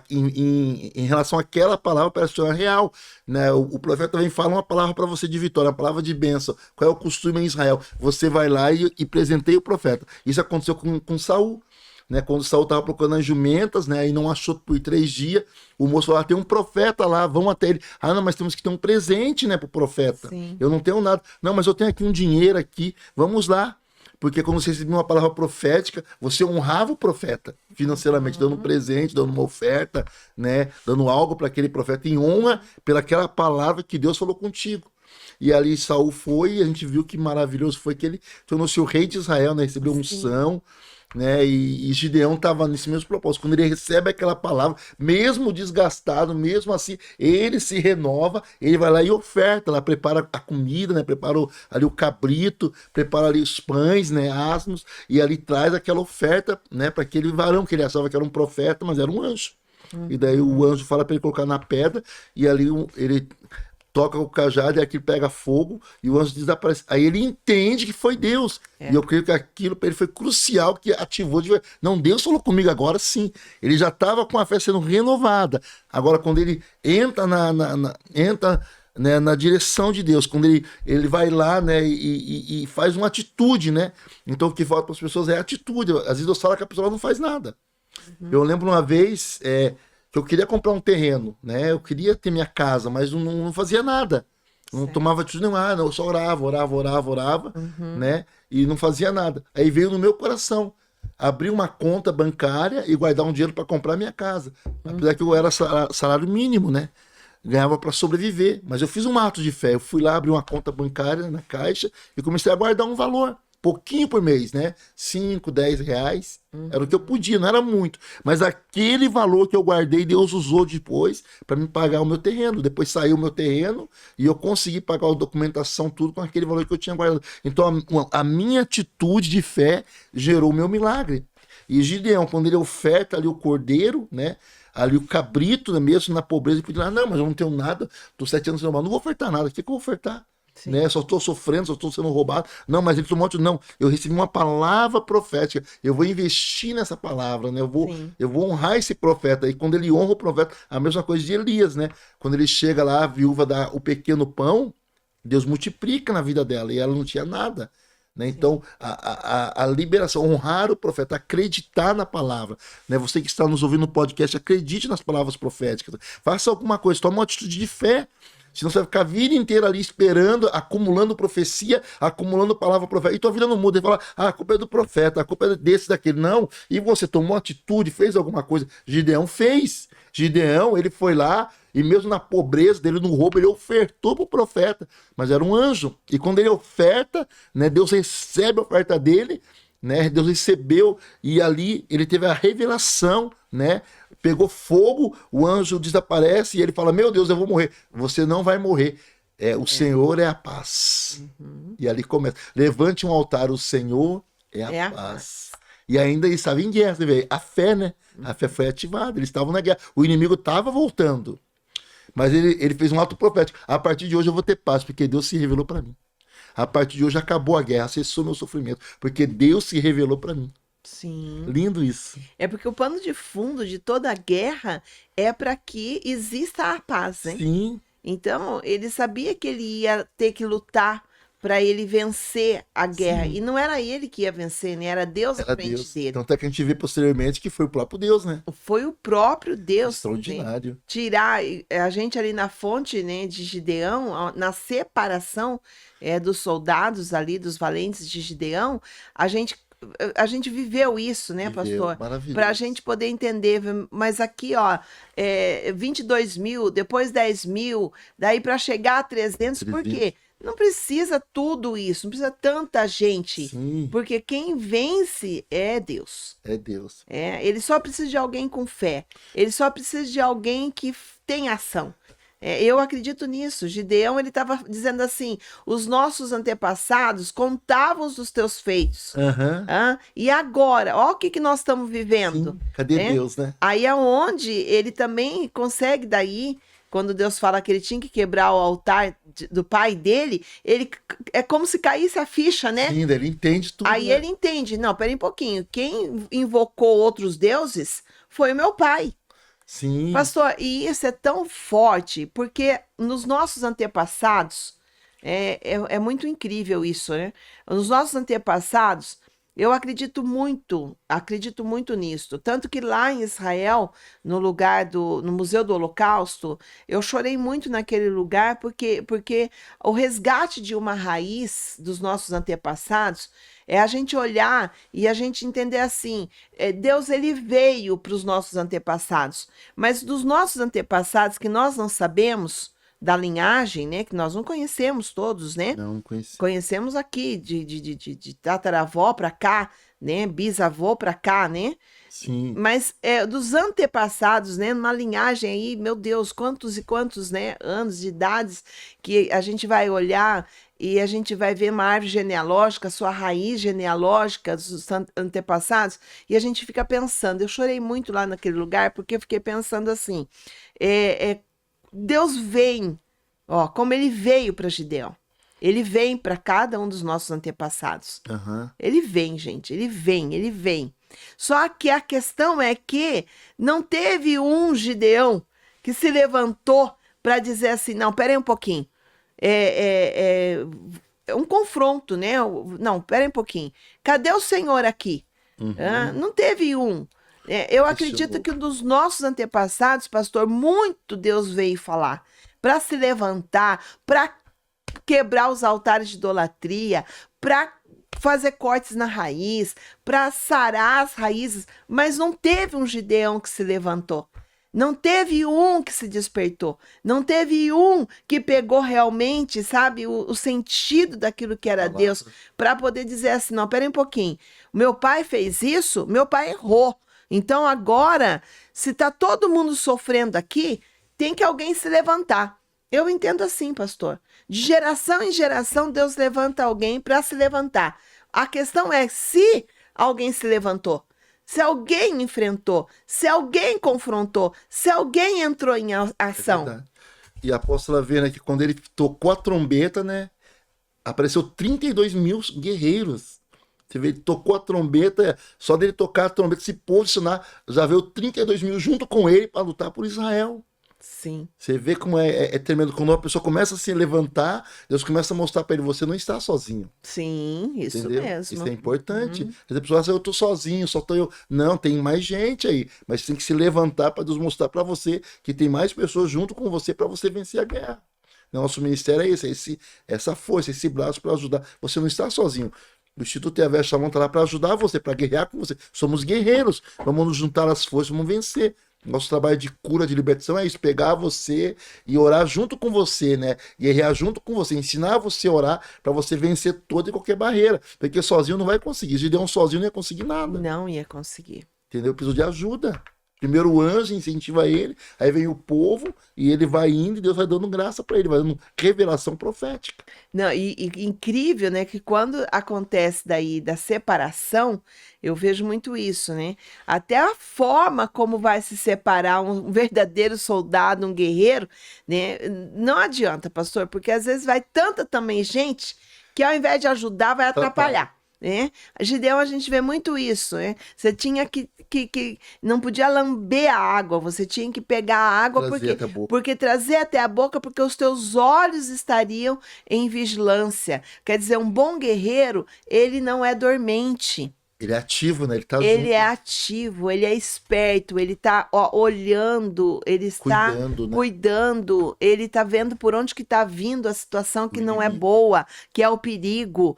em relação àquela palavra para se tornar real, né? O profeta também fala uma palavra para você de vitória, uma palavra de bênção. Qual é o costume em Israel? Você vai lá e presenteia o profeta. Isso aconteceu com Saul, né? Quando Saul estava procurando as jumentas, né? E não achou por 3 dias, o moço falou: tem um profeta lá, vamos até ele. Ah, não, mas temos que ter um presente, né, para o profeta. Sim. Eu não tenho nada. Não, mas eu tenho aqui um dinheiro aqui, vamos lá. Porque quando você recebia uma palavra profética, você honrava o profeta financeiramente, dando um presente, dando uma oferta, né? Dando algo para aquele profeta em honra pelaquela palavra que Deus falou contigo. E ali Saul foi, e a gente viu que maravilhoso foi que ele tornou-se o rei de Israel, né? Recebeu unção, né? E Gideão estava nesse mesmo propósito. Quando ele recebe aquela palavra, mesmo desgastado, mesmo assim, ele se renova, ele vai lá e oferta, lá prepara a comida, né? Prepara ali o cabrito, prepara ali os pães, né? Asmos, e ali traz aquela oferta, né? Para aquele varão que ele achava que era um profeta, mas era um anjo. E daí o anjo fala para ele colocar na pedra, e ali ele toca o cajado e aquilo pega fogo e o anjo desaparece. Aí ele entende que foi Deus. E eu creio que aquilo para ele foi crucial, que ativou de verdade. Não, Deus falou comigo agora sim. Ele já estava com a fé sendo renovada. Agora, quando ele entra entra, né, na direção de Deus, quando ele vai lá, né, e faz uma atitude, né? Então o que falta para as pessoas é atitude. Às vezes eu falo que a pessoa não faz nada. Eu lembro uma vez que eu queria comprar um terreno, né? Eu queria ter minha casa, mas não fazia nada. Não tomava atitude nenhuma, eu só orava, né? E não fazia nada. Aí veio no meu coração abrir uma conta bancária e guardar um dinheiro para comprar minha casa. Apesar que eu era salário mínimo, né? Ganhava para sobreviver. Mas eu fiz um ato de fé. Eu fui lá abrir uma conta bancária na Caixa e comecei a guardar um valor. Pouquinho por mês, né? 5, 10 reais. Era o que eu podia, não era muito. Mas aquele valor que eu guardei, Deus usou depois para me pagar o meu terreno. Depois saiu o meu terreno e eu consegui pagar a documentação, tudo com aquele valor que eu tinha guardado. Então a minha atitude de fé gerou o meu milagre. E Gideão, quando ele oferta ali o cordeiro, né? Ali o cabrito, né, mesmo na pobreza, ele podia dizer: não, mas eu não tenho nada, estou 7 anos sem roubar, não vou ofertar nada. O que eu vou ofertar? Né? Só estou sofrendo, só estou sendo roubado. Não, mas ele tomou outro. Não, eu recebi uma palavra profética. Eu vou investir nessa palavra, né? Eu vou honrar esse profeta. E quando ele honra o profeta, a mesma coisa de Elias, né? Quando ele chega lá, a viúva dá o pequeno pão, Deus multiplica na vida dela e ela não tinha nada. Né? Então, a liberação, honrar o profeta, acreditar na palavra. Né? Você que está nos ouvindo no podcast, acredite nas palavras proféticas. Faça alguma coisa, tome uma atitude de fé. Senão você vai ficar a vida inteira ali esperando, acumulando profecia, acumulando palavra profética. E tua vida não muda. Ele fala: a culpa é do profeta, a culpa é desse, daquele. Não. E você tomou atitude, fez alguma coisa. Gideão fez. Gideão, ele foi lá e mesmo na pobreza dele, no roubo, ele ofertou para o profeta. Mas era um anjo. E quando ele oferta, né, Deus recebe a oferta dele, né, Deus recebeu e ali ele teve a revelação, né? Pegou fogo, o anjo desaparece e ele fala: meu Deus, eu vou morrer. Você não vai morrer. O Senhor é a paz. Uhum. E ali começa. Levante um altar, o Senhor é a É a paz. paz. E ainda eles estavam em guerra, você vê, a fé, né? A fé foi ativada, eles estavam na guerra. O inimigo estava voltando. Mas ele fez um ato profético. A partir de hoje eu vou ter paz, porque Deus se revelou para mim. A partir de hoje acabou a guerra, cessou meu sofrimento, porque Deus se revelou para mim. Sim. Lindo isso. É porque o pano de fundo de toda a guerra é para que exista a paz, né? Sim, Então, ele sabia que ele ia ter que lutar para ele vencer a guerra. sim. E não era ele que ia vencer, né? Era Deus à Era frente Deus. dele. Tanto é que a gente vê posteriormente que foi o próprio Deus, né? Foi o próprio Deus, né, Extraordinário. tirar a gente ali na fonte, né, de Gideão, na separação dos soldados ali, dos valentes de Gideão, a gente, a gente viveu isso, né, Viveu, pastor? Para a maravilhoso. gente poder entender, mas aqui, ó, 22 mil, depois 10 mil, daí para chegar a 300, por 300. quê? Não precisa tudo isso, não precisa tanta gente, Sim, porque quem vence é Deus. é Deus. Ele só precisa de alguém com fé. Ele só precisa de alguém que tem ação. Eu acredito nisso. Gideão, ele estava dizendo assim: os nossos antepassados contavam os teus feitos. Aham. E agora, ó o que nós estamos vivendo. Sim. Cadê né? Deus, né? Aí é onde ele também consegue daí, quando Deus fala que ele tinha que quebrar o altar do pai dele, é como se caísse a ficha, né? Sim, daí ele entende tudo, Aí né? ele entende, não, pera aí um pouquinho, quem invocou outros deuses foi o meu pai. Sim, Pastor, e isso é tão forte, porque nos nossos antepassados, é muito incrível isso, né? Nos nossos antepassados, eu acredito muito nisso. Tanto que lá em Israel, no Museu do Holocausto, eu chorei muito naquele lugar, porque o resgate de uma raiz dos nossos antepassados é a gente olhar e a gente entender assim, Deus ele veio para os nossos antepassados, mas dos nossos antepassados que nós não sabemos, da linhagem, né, que nós não conhecemos todos, né? não conheci. Conhecemos aqui de tataravó para cá, né? Bisavô para cá, né? Sim, Mas dos antepassados, né? Numa linhagem aí, meu Deus, quantos e quantos, né? Anos de idades que a gente vai olhar e a gente vai ver uma árvore genealógica, sua raiz genealógica dos antepassados, e a gente fica pensando. Eu chorei muito lá naquele lugar porque eu fiquei pensando assim: Deus vem, ó, como ele veio para Gideão. Ele vem para cada um dos nossos antepassados. aham. Ele vem, gente, ele vem, ele vem. Só que a questão é que não teve um Gideão que se levantou para dizer assim, não, pera aí um pouquinho. É um confronto, né? Não, pera aí um pouquinho. Cadê o Senhor aqui? Uhum. Não teve um. Eu acredito Questionou. que dos nossos antepassados, pastor, muito Deus veio falar para se levantar, para quebrar os altares de idolatria, para fazer cortes na raiz, para sarar as raízes, mas não teve um Gideão que se levantou. Não teve um que se despertou. Não teve um que pegou realmente, sabe, o sentido daquilo que era Palavra. Deus, para poder dizer assim: não, pera aí um pouquinho. Meu pai fez isso, meu pai errou. Então agora, se está todo mundo sofrendo aqui, tem que alguém se levantar. Eu entendo assim, pastor. De geração em geração, Deus levanta alguém para se levantar. A questão é se alguém se levantou, se alguém enfrentou, se alguém confrontou, se alguém entrou em ação. Verdade. E a apóstola vê, né, que quando ele tocou a trombeta, né, apareceu 32 mil guerreiros. Você vê, ele tocou a trombeta, só dele tocar a trombeta, se posicionar, já veio 32 mil junto com ele para lutar por Israel. Sim, Você vê como é tremendo. Quando uma pessoa começa a se levantar, Deus começa a mostrar para ele: você não está sozinho. sim, isso Entendeu? mesmo. Isso é importante. Uhum. Às vezes a pessoa acha: eu tô sozinho, só tô eu. Não, tem mais gente aí. Mas você tem que se levantar para Deus mostrar para você que tem mais pessoas junto com você para você vencer a guerra. Nosso ministério é esse, essa força, esse braço para ajudar. Você não está sozinho. O Instituto Yahvé Shalom está lá para ajudar você, para guerrear com você. Somos guerreiros. Vamos nos juntar as forças, vamos vencer. Nosso trabalho de cura, de libertação é isso: pegar você e orar junto com você, né? Guerrear junto com você, ensinar você a orar para você vencer toda e qualquer barreira. Porque sozinho não vai conseguir. Se der um sozinho, não ia conseguir nada. Não ia conseguir. Entendeu? Eu preciso de ajuda. Primeiro o anjo incentiva ele, aí vem o povo, e ele vai indo, e Deus vai dando graça para ele, vai dando revelação profética. Não, e incrível, né, que quando acontece daí da separação, eu vejo muito isso, né? Até a forma como vai se separar um verdadeiro soldado, um guerreiro, né? Não adianta, pastor, porque às vezes vai tanta também gente que ao invés de ajudar, vai Atrapalha. atrapalhar. Né? Gideão, a gente vê muito isso, né? Você tinha que não podia lamber a água, você tinha que pegar a água, Trazer até a boca. porque trazer até a boca, porque os teus olhos estariam em vigilância. Quer dizer, um bom guerreiro, ele não é dormente. Ele é ativo, né? Ele tá Ele junto, é ativo, ele é esperto, ele está olhando, ele está cuidando, né? cuidando, ele está vendo por onde que está vindo a situação O que não é inimigo. boa, que é o perigo.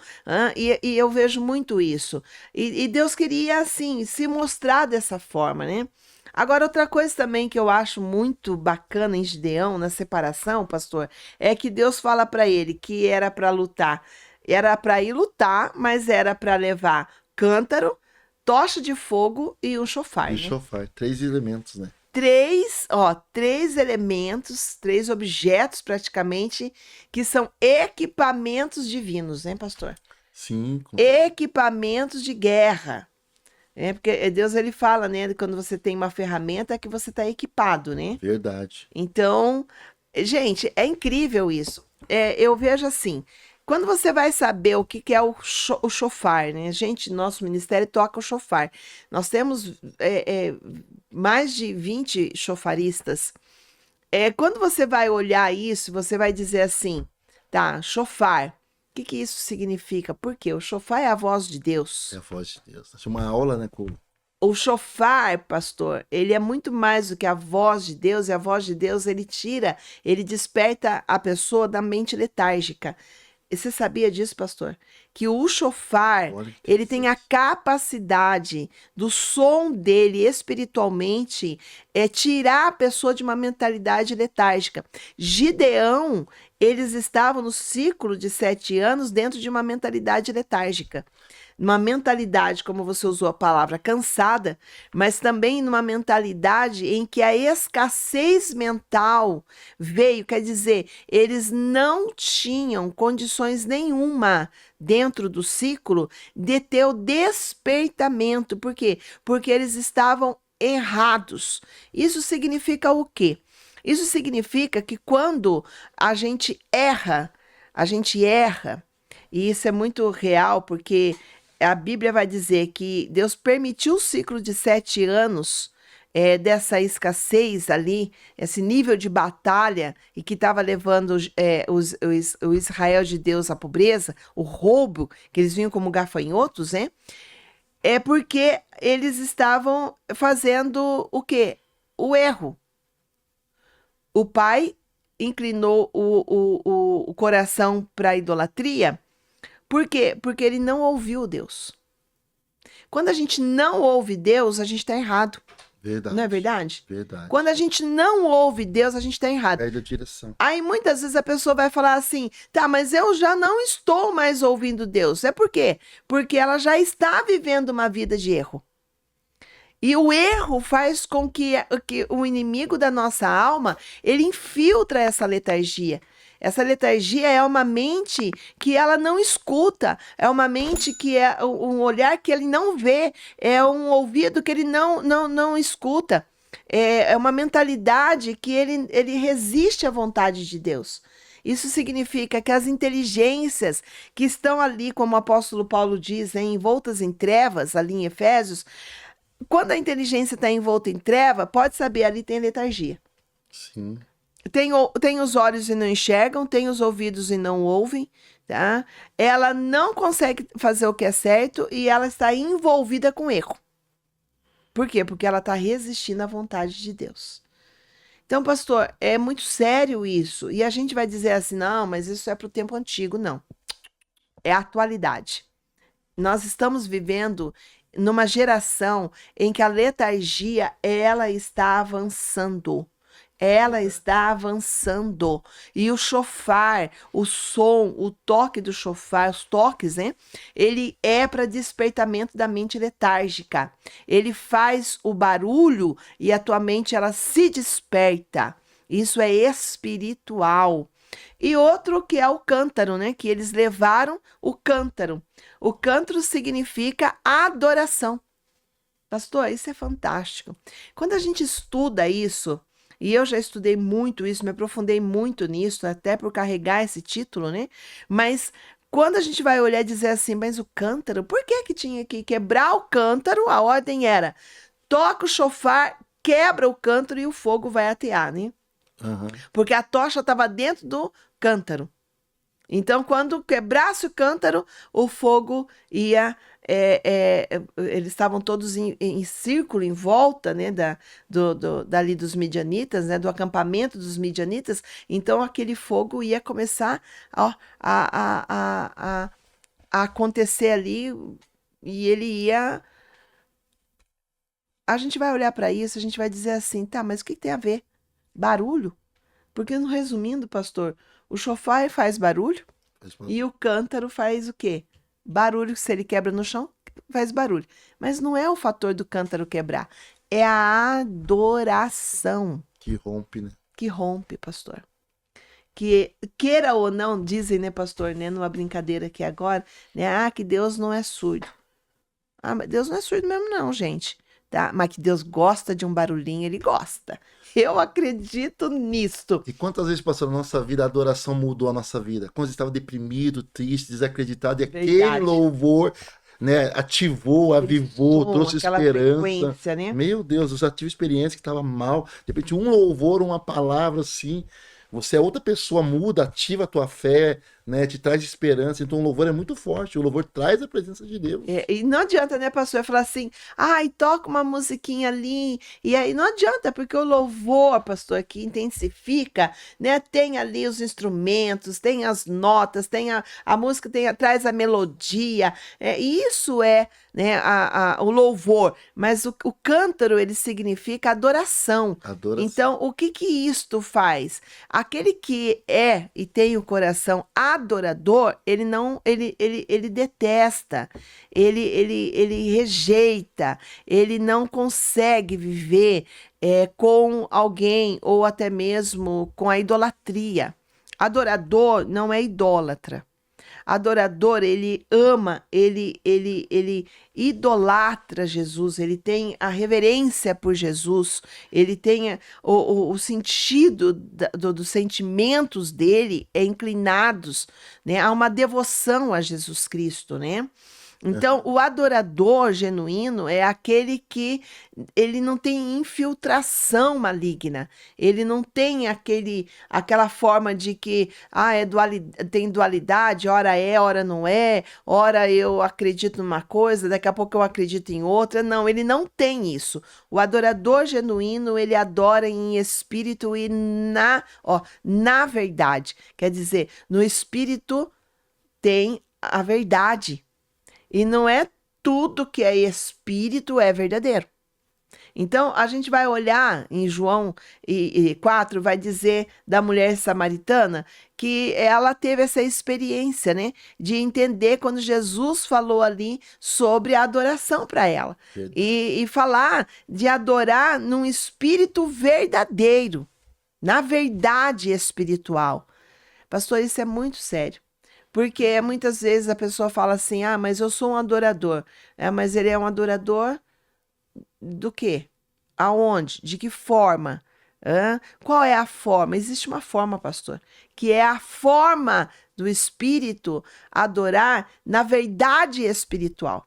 E eu vejo muito isso. E Deus queria, assim, se mostrar dessa forma, né? Agora, outra coisa também que eu acho muito bacana em Gideão, na separação, pastor, é que Deus fala para ele que era para lutar. Era para ir lutar, mas era para levar cântaro, tocha de fogo e um E o chofar, né? chofar. 3 elementos, né? Três elementos, três objetos praticamente, que são equipamentos divinos, né, pastor? Sim, com certeza. Equipamentos de guerra. Porque Deus ele fala, né? Quando você tem uma ferramenta é que você está equipado, né? Verdade. Então, gente, é incrível isso. Eu vejo assim, quando você vai saber o que que é o chofar, né? Gente, nosso ministério toca o chofar. Nós temos mais de 20 chofaristas. Quando você vai olhar isso, você vai dizer assim, tá, chofar, o que que isso significa? Por quê? O chofar é a voz de É Deus. a voz de Deus. Tinha uma aula, né, com O chofar, pastor, ele é muito mais do que a voz de Deus, e a voz de Deus ele desperta a pessoa da mente letárgica. E você sabia disso, pastor? Que o chofar, olha que ele tem a interessante. capacidade do som dele espiritualmente tirar a pessoa de uma mentalidade letárgica. Gideão, eles estavam no ciclo de 7 anos dentro de uma mentalidade letárgica, uma mentalidade, como você usou a palavra, cansada, mas também numa mentalidade em que a escassez mental veio, quer dizer, eles não tinham condições nenhuma dentro do ciclo de ter o despertamento. Por quê? Porque eles estavam errados. Isso significa o quê? Isso significa que quando a gente erra, e isso é muito real, porque a Bíblia vai dizer que Deus permitiu o ciclo de 7 anos dessa escassez ali, esse nível de batalha, e que estava levando o Israel de Deus à pobreza, o roubo, que eles vinham como gafanhotos, né? É porque eles estavam fazendo o quê? O erro. O pai inclinou o coração para a idolatria. Por quê? Porque ele não ouviu Deus. Quando a gente não ouve Deus, a gente está errado. Não é Verdade. verdade? Quando Verdade. a gente não ouve Deus, a gente está errado. Perde a direção. Aí muitas vezes a pessoa vai falar assim, tá, mas eu já não estou mais ouvindo Deus. É por quê? Porque ela já está vivendo uma vida de erro. E o erro faz com que o inimigo da nossa alma, ele infiltra essa letargia. Essa letargia é uma mente que ela não escuta, é uma mente que é um olhar que ele não vê, é um ouvido que ele não escuta. É uma mentalidade que ele resiste à vontade de Deus. Isso significa que as inteligências que estão ali, como o apóstolo Paulo diz, envoltas em trevas, ali em Efésios, quando a inteligência está envolta em treva, pode saber, ali tem letargia. Sim. Tem os olhos e não enxergam, tem os ouvidos e não ouvem, tá? Ela não consegue fazer o que é certo e ela está envolvida com erro. Por quê? Porque ela está resistindo à vontade de Deus. Então, pastor, é muito sério isso. E a gente vai dizer assim, não, mas isso é para o tempo antigo. Não. É a atualidade. Nós estamos vivendo numa geração em que a letargia, ela está avançando. Ela está avançando. E o chofar, o som, o toque do chofar, os toques, né? Ele é para despertamento da mente letárgica. Ele faz o barulho e a tua mente ela se desperta. Isso é espiritual. E outro que é o cântaro, né? Que eles levaram o cântaro. O cântaro significa adoração. Pastor, isso é fantástico. Quando a gente estuda isso, e eu já estudei muito isso, me aprofundei muito nisso, até por carregar esse título, né? Mas quando a gente vai olhar e dizer assim, mas o cântaro, por que que tinha que quebrar o cântaro? A ordem era, toca o chofar, quebra o cântaro e o fogo vai atear, né? Aham. Porque a tocha estava dentro do cântaro. Então, quando quebrasse o cântaro, o fogo ia. Eles estavam todos em círculo, em volta, né, dali dos midianitas, né, do acampamento dos midianitas. Então, aquele fogo ia começar ó, a acontecer ali e ele ia. A gente vai olhar para isso, a gente vai dizer assim, tá, mas o que tem a ver? Barulho? Porque, no resumindo, pastor, o chofar faz barulho. Faz E o cântaro faz o quê? Barulho, se ele quebra no chão, faz barulho. Mas não é o fator do cântaro quebrar, é a adoração que rompe, né? que rompe, pastor. Que queira ou não, dizem, né, pastor, né, numa brincadeira aqui agora, né, que Deus não é surdo. Mas Deus não é surdo mesmo não, gente, tá? Mas que Deus gosta de um barulhinho, ele gosta. Eu acredito nisto. E quantas vezes passou na nossa vida, a adoração mudou a nossa vida? Quando você estava deprimido, triste, desacreditado, e aquele Verdade. louvor, né, ativou, avivou, Som, trouxe aquela esperança. frequência, né? Meu Deus, eu já tive experiência que estava mal. De repente, um louvor, uma palavra assim, você é outra pessoa, muda, ativa a tua fé, né, te traz esperança. Então, o louvor é muito forte. O louvor traz a presença de Deus. E não adianta, né, pastor, eu falar assim, ai, toca uma musiquinha ali, e aí não adianta, porque o louvor, pastor, que intensifica, né, tem ali os instrumentos, tem as notas, tem a música, traz a melodia, isso é, né, o louvor, mas o cântaro, ele significa adoração. Adoração. Então, o que que isto faz? Aquele que é e tem o coração adorador, ele não, ele detesta, ele rejeita, ele não consegue viver com alguém ou até mesmo com a idolatria. Adorador não é idólatra. Adorador, ele ama, ele idolatra Jesus, ele tem a reverência por Jesus, ele tem o sentido dos sentimentos dele inclinados, né, a uma devoção a Jesus Cristo, né? Então, o adorador genuíno é aquele que ele não tem infiltração maligna, ele não tem aquela forma de que tem dualidade, ora não é, ora eu acredito numa coisa, daqui a pouco eu acredito em outra. Não, ele não tem isso. O adorador genuíno, ele adora em espírito e na verdade. Quer dizer, no espírito tem a verdade. E não é tudo que é espírito é verdadeiro. Então, a gente vai olhar em João 4, vai dizer da mulher samaritana que ela teve essa experiência, né? De entender quando Jesus falou ali sobre a adoração para ela. E falar de adorar num espírito verdadeiro, na verdade espiritual. Pastor, isso é muito sério. Porque muitas vezes a pessoa fala assim, mas eu sou um adorador. Mas ele é um adorador do quê? Aonde? De que forma? Qual é a forma? Existe uma forma, pastor, que é a forma do Espírito adorar na verdade espiritual.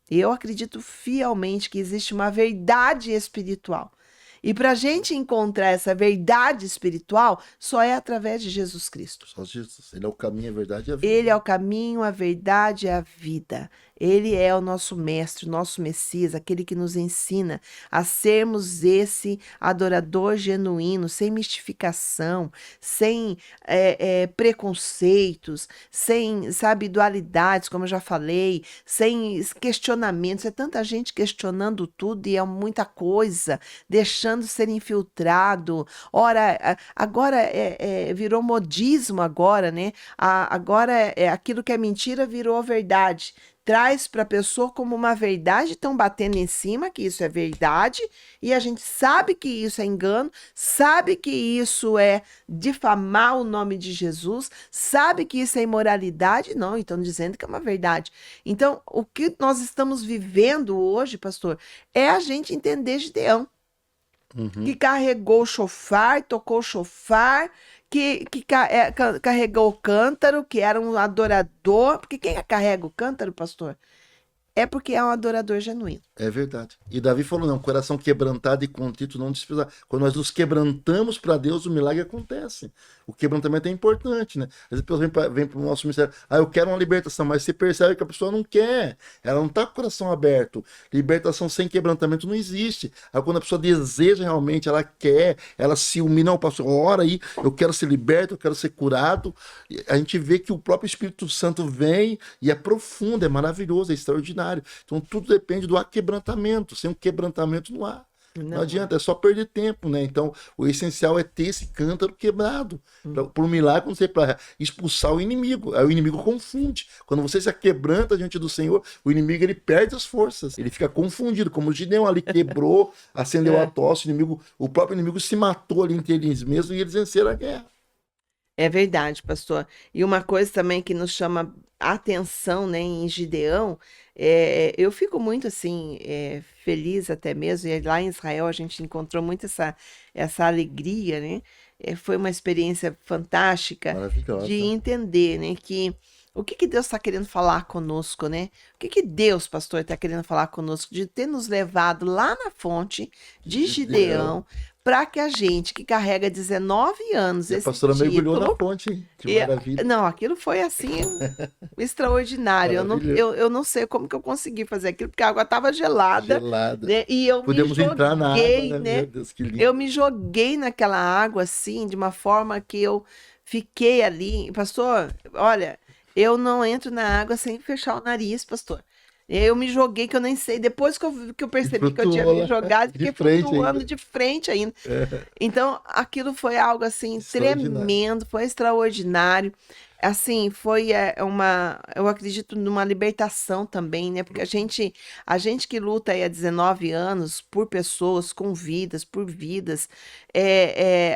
Eu acredito fielmente que existe uma verdade espiritual. E para a gente encontrar essa verdade espiritual, só é através de Jesus Cristo. Só Jesus. Ele é o caminho, a verdade e a vida. Ele é o caminho, a verdade e a vida. Ele é o nosso mestre, o nosso Messias, aquele que nos ensina a sermos esse adorador genuíno, sem mistificação, sem preconceitos, sem, sabe, dualidades, como eu já falei, sem questionamentos. É tanta gente questionando tudo e é muita coisa, deixando ser infiltrado. Ora, agora virou modismo agora, né? Agora aquilo que é mentira virou verdade. Traz para a pessoa como uma verdade, estão batendo em cima que isso é verdade, e a gente sabe que isso é engano, sabe que isso é difamar o nome de Jesus, sabe que isso é imoralidade, não, estão dizendo que é uma verdade. Então, o que nós estamos vivendo hoje, pastor, é a gente entender Gideão, que Uhum. carregou o chofar, tocou o chofar, carregou o cântaro, que era um adorador. Porque quem carrega o cântaro, pastor, é porque é um adorador genuíno. É verdade. E Davi falou, não, coração quebrantado e contrito não desprezar. Quando nós nos quebrantamos para Deus, o milagre acontece. O quebrantamento é importante, né? Às vezes a pessoa vem para o nosso ministério, eu quero uma libertação, mas você percebe que a pessoa não quer. Ela não está com o coração aberto. Libertação sem quebrantamento não existe. Aí quando a pessoa deseja realmente, ela quer, ela se humilha, não, pastor, ora aí, eu quero ser liberto, eu quero ser curado. E a gente vê que o próprio Espírito Santo vem e é profundo, é maravilhoso, é extraordinário. Então tudo depende do quebrantamento. Sem um quebrantamento não há. Não Não há. adianta, é só perder tempo, né? Então, o essencial é ter esse cântaro quebrado. Por um milagre, não sei, para expulsar o inimigo. Aí o inimigo confunde. Quando você se quebranta diante do Senhor, o inimigo ele perde as forças. Ele fica confundido, como o Gideão ali quebrou, acendeu a É. tosse, o próprio inimigo se matou ali entre eles mesmos e eles venceram a guerra. É verdade, pastor. E uma coisa também que nos chama atenção, né, em Gideão, eu fico muito assim, feliz até mesmo, e lá em Israel a gente encontrou muito essa alegria, né? Foi uma experiência fantástica de Maravilhosa. entender, né, que o que que Deus está querendo falar conosco, né? O que que Deus, pastor, está querendo falar conosco, de ter nos levado lá na fonte de Gideão. Gideão, para que a gente que carrega 19 anos E a esse pastora mergulhou na título, fonte, hein? Que e, maravilha. não, aquilo foi assim extraordinário. Maravilhoso. Eu não sei como que eu consegui fazer aquilo, porque a água estava gelada, Gelada. né? E eu me Podemos entrar na água, joguei, né? Meu né? Deus, que Eu lindo. me joguei naquela água assim, de uma forma que eu fiquei ali. Pastor, olha, eu não entro na água sem fechar o nariz, pastor. Eu me joguei que eu nem sei. Depois que eu E percebi que eu tinha flutuou me lá jogado, de fiquei frente flutuando ainda. de frente ainda. É, Então, aquilo foi algo assim extraordinário. tremendo, foi extraordinário. Assim, foi eu acredito numa libertação também, né? Porque a gente que luta aí há 19 anos por pessoas, com vidas, por vidas,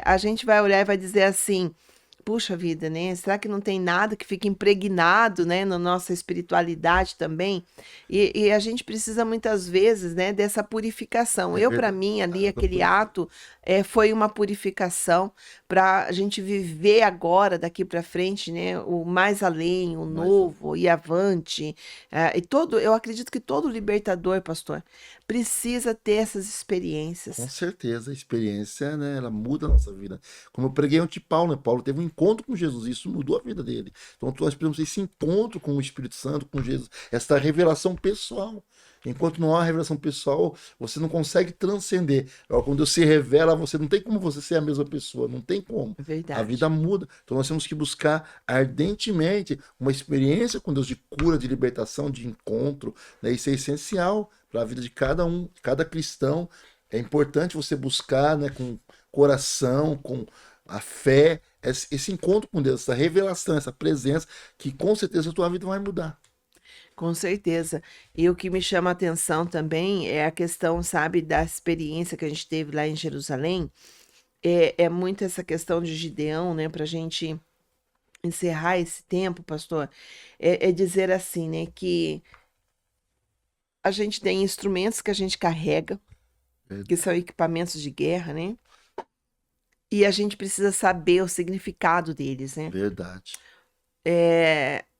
a gente vai olhar e vai dizer assim: puxa vida, né? Será que não tem nada que fique impregnado, né, na nossa espiritualidade também? E a gente precisa muitas vezes, né, dessa purificação. É Eu, para verdade. mim, A ali, água aquele purifica. ato foi uma purificação para a gente viver agora, daqui para frente, né, o mais além, o Mas novo e avante. Eu acredito que todo libertador, pastor, precisa ter essas com experiências. certeza a experiência, né, ela muda a nossa vida. Como eu preguei ontem Paulo, né? Paulo teve um encontro com Jesus, isso mudou a vida dele. Então nós precisamos ter esse encontro com o Espírito Santo, com Jesus, essa revelação pessoal. Enquanto não há revelação pessoal, você não consegue transcender. Agora, quando Deus se revela, você não tem como você ser a mesma pessoa, não tem como. É A verdade. vida muda. Então nós temos que buscar ardentemente uma experiência com Deus de cura, de libertação, de encontro, né? Isso é essencial para a vida de cada um, de cada cristão. É importante você buscar, né, com coração, com a fé, esse encontro com Deus, essa revelação, essa presença, que com certeza a tua vida vai mudar. Com certeza. E o que me chama a atenção também é a questão, sabe, da experiência que a gente teve lá em Jerusalém. É muito essa questão de Gideão, né, para a gente encerrar esse tempo, pastor. É dizer assim, né, que a gente tem instrumentos que a gente carrega, que Verdade. são equipamentos de guerra, né? E a gente precisa saber o significado deles, né? Verdade.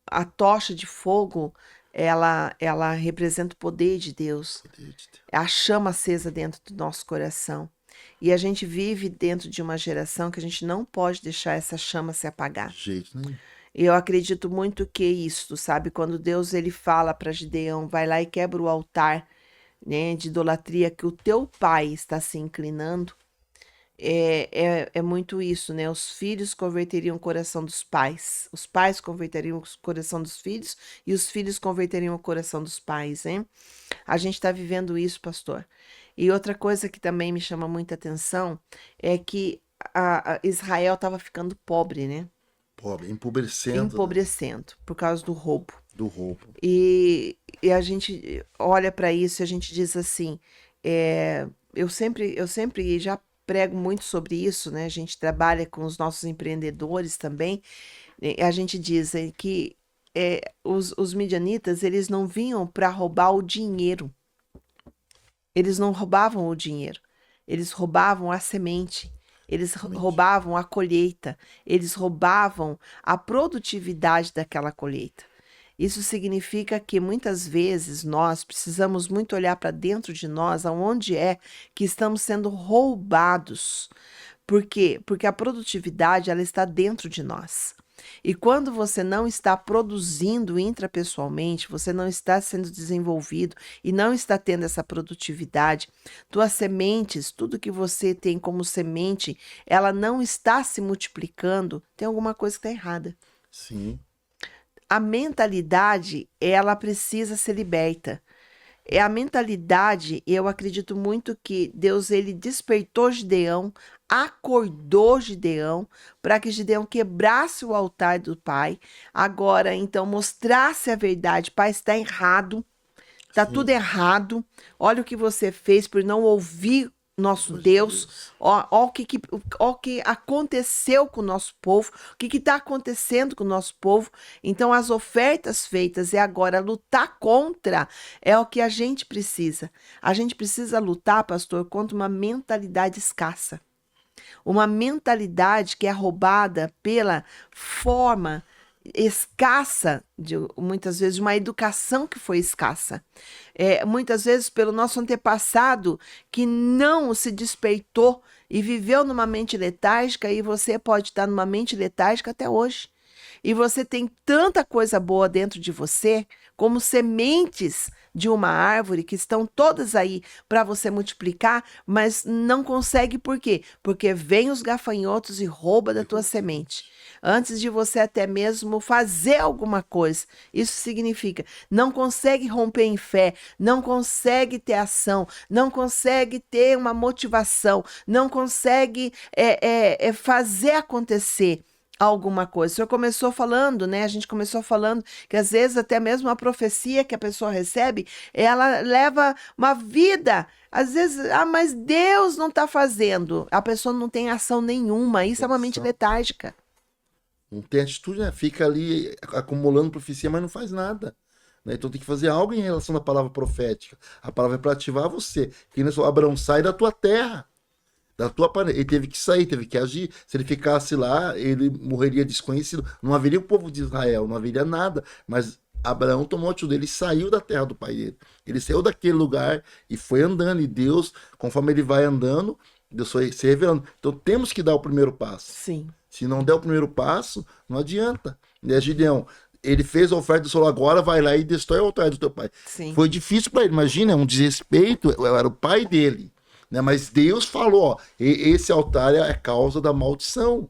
A tocha de fogo, ela representa o poder de Deus. Poder de Deus. É a chama acesa dentro do nosso coração. E a gente vive dentro de uma geração que a gente não pode deixar essa chama se De apagar. jeito nenhum. Eu acredito muito que isso, sabe? Quando Deus ele fala para Gideão, vai lá e quebra o altar, né, de idolatria que o teu pai está se inclinando, é muito isso, né? Os filhos converteriam o coração dos pais, os pais converteriam o coração dos filhos e os filhos converteriam o coração dos pais, hein? A gente está vivendo isso, pastor. E outra coisa que também me chama muita atenção é que Israel estava ficando pobre, né? Pobre, empobrecendo, né? Empobrecendo por causa do roubo. Do roubo. E a gente olha para isso e a gente diz assim, eu sempre já prego muito sobre isso, né? A gente trabalha com os nossos empreendedores também. A gente diz que os midianitas, eles não vinham para roubar o dinheiro. Eles não roubavam o dinheiro, eles roubavam a semente, eles Exatamente. roubavam a colheita, eles roubavam a produtividade daquela colheita. Isso significa que muitas vezes nós precisamos muito olhar para dentro de nós, aonde é que estamos sendo roubados. Por quê? Porque a produtividade ela está dentro de nós. E quando você não está produzindo intrapessoalmente, você não está sendo desenvolvido e não está tendo essa produtividade, tuas sementes, tudo que você tem como semente, ela não está se multiplicando, tem alguma coisa que está errada. Sim. A mentalidade, ela precisa ser liberta. É a mentalidade, eu acredito muito que Deus ele despertou Gideão, acordou Gideão, para que Gideão quebrasse o altar do pai. Agora, então, mostrasse a verdade. Pai, está errado, está tudo Sim. errado. Olha o que você fez por não ouvir nosso Voz de Deus. Deus. Ó o que aconteceu com o nosso povo, o que está acontecendo com o nosso povo. Então, as ofertas feitas e agora lutar contra é o que a gente precisa. A gente precisa lutar, pastor, contra uma mentalidade escassa. Uma mentalidade que é roubada pela forma escassa, muitas vezes, uma educação que foi escassa. Muitas vezes pelo nosso antepassado que não se despertou e viveu numa mente letárgica, e você pode estar numa mente letárgica até hoje. E você tem tanta coisa boa dentro de você, como sementes de uma árvore que estão todas aí para você multiplicar, mas não consegue por quê? Porque vem os gafanhotos e rouba da tua Derruba. semente. Antes de você até mesmo fazer alguma coisa. Isso significa, não consegue romper em fé, não consegue ter ação, não consegue ter uma motivação, não consegue fazer acontecer alguma coisa. O senhor começou falando, né? A gente começou falando que às vezes até mesmo a profecia que a pessoa recebe, ela leva uma vida. Às vezes, mas Deus não está fazendo. A pessoa não tem ação nenhuma. Isso é uma mente Atenção. letárgica. Não tem atitude, né? Fica ali acumulando profecia, mas não faz nada. Né? Então tem que fazer algo em relação à palavra profética. A palavra é para ativar você. Que nem só Abraão, sai da tua terra. Da tua panela. Ele teve que sair, teve que agir. Se ele ficasse lá, ele morreria desconhecido. Não haveria o povo de Israel, não haveria nada. Mas Abraão tomou a atitude, ele saiu da terra do pai dele. Ele saiu daquele lugar e foi andando. E Deus, conforme ele vai andando, Deus foi se revelando. Então temos que dar o primeiro passo. Sim, Se não der o primeiro passo, não adianta. E Gideão, ele fez a oferta do solo, agora vai lá e destrói o altar do teu pai. sim, Foi difícil para ele, imagina, um desrespeito, era o pai dele. Né? Mas Deus falou, ó, esse altar é a causa da maldição.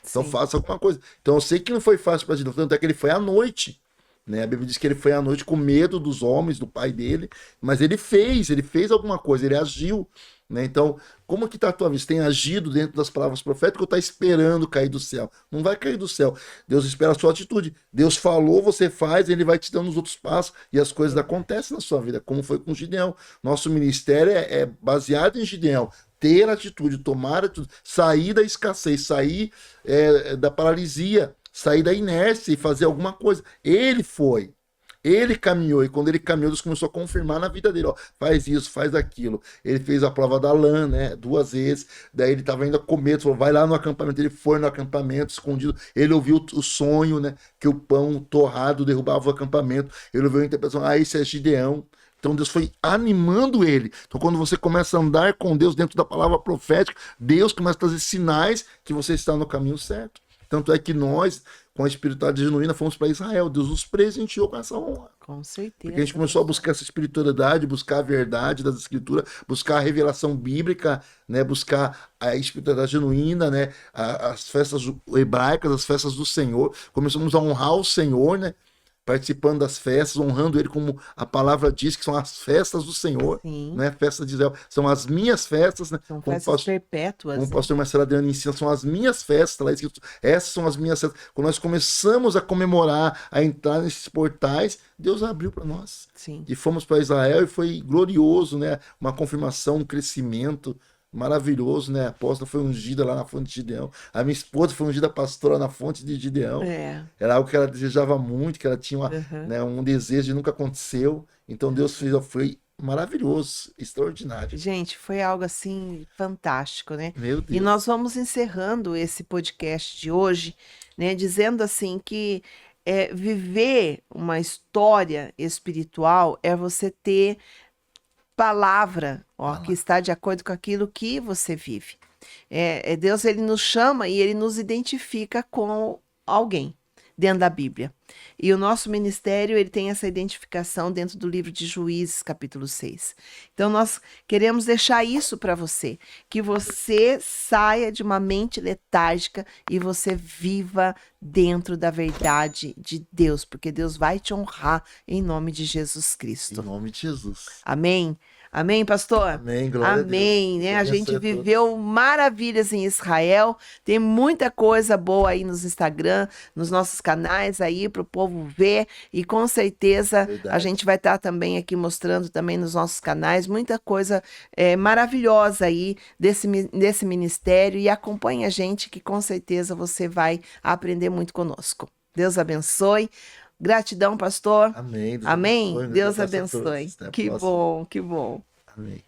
Então sim. faça alguma coisa. Então eu sei que não foi fácil para Gideão, tanto é que ele foi à noite. Né? A Bíblia diz que ele foi à noite com medo dos homens, do pai dele, mas ele fez alguma coisa, ele agiu. Né? Então, como que está a tua vida? Você tem agido dentro das palavras proféticas ou está esperando cair do céu? Não vai cair do céu. Deus espera a sua atitude. Deus falou, você faz, ele vai te dando os outros passos e as coisas acontecem na sua vida, como foi com Gideão. Nosso ministério é baseado em Gideão. Ter atitude, tomar atitude, sair da escassez, sair da paralisia, sair da inércia e fazer alguma coisa. Ele foi. Ele caminhou, e quando ele caminhou, Deus começou a confirmar na vida dele, ó, faz isso, faz aquilo. Ele fez a prova da lã, né, 2 vezes, daí ele estava ainda com medo, falou, vai lá no acampamento, ele foi no acampamento, escondido, ele ouviu o sonho, né, que o pão torrado derrubava o acampamento, ele ouviu a interpretação, isso é Gideão. Então Deus foi animando ele. Então quando você começa a andar com Deus dentro da palavra profética, Deus começa a trazer sinais que você está no caminho certo. Tanto é que nós, com a espiritualidade genuína, fomos para Israel. Deus nos presenteou com essa honra. Com Porque a gente certeza, começou a pastor. buscar essa espiritualidade, buscar a verdade das escrituras, buscar a revelação bíblica, né? Buscar a espiritualidade genuína, né? As festas hebraicas, as festas do Senhor. Começamos a honrar o Senhor, né? Participando das festas, honrando Ele como a palavra diz, que são as festas do Senhor, Sim, né? Festas de Israel. São as minhas festas, né? são Como o festas pastor, como o perpétuas, né? pastor Marcelo Adriano ensina, são as minhas festas, tá lá escrito, essas são as minhas festas. Quando nós começamos a comemorar, a entrar nesses portais, Deus abriu para nós. Sim. E fomos para Israel e foi glorioso, né? Uma confirmação, um crescimento maravilhoso, né? A apóstola foi ungida lá na fonte de Gideão. A minha esposa foi ungida pastora na fonte de Gideão. É. Era algo que ela desejava muito, que ela tinha Aham. né, um desejo e nunca aconteceu. Então Deus fez, foi maravilhoso, extraordinário. Gente, foi algo assim fantástico, né? Meu E Deus. nós vamos encerrando esse podcast de hoje, né, dizendo assim que viver uma história espiritual é você ter palavra, ó, que Fala. está de acordo com aquilo que você vive. Deus, ele nos chama e ele nos identifica com alguém dentro da Bíblia. E o nosso ministério, ele tem essa identificação dentro do livro de Juízes, capítulo 6. Então, nós queremos deixar isso para você, que você saia de uma mente letárgica e você viva dentro da verdade de Deus, porque Deus vai te honrar em nome de Jesus Em Cristo. nome de Jesus. Amém? Amém, pastor? Amém, glória a Deus. Amém, né? Deus A gente abençoe a todos. viveu maravilhas em Israel. Tem muita coisa boa aí nos Instagram, nos nossos canais aí para o povo ver. E com certeza a Verdade. gente vai estar também aqui mostrando também nos nossos canais muita coisa maravilhosa aí desse ministério. E acompanhe a gente que com certeza você vai aprender muito conosco. Deus abençoe. Gratidão, pastor. Amém. Deus Amém? abençoe. Um grande Deus abraço a todos. abençoe. Até a Que próxima. bom, que bom. Amém.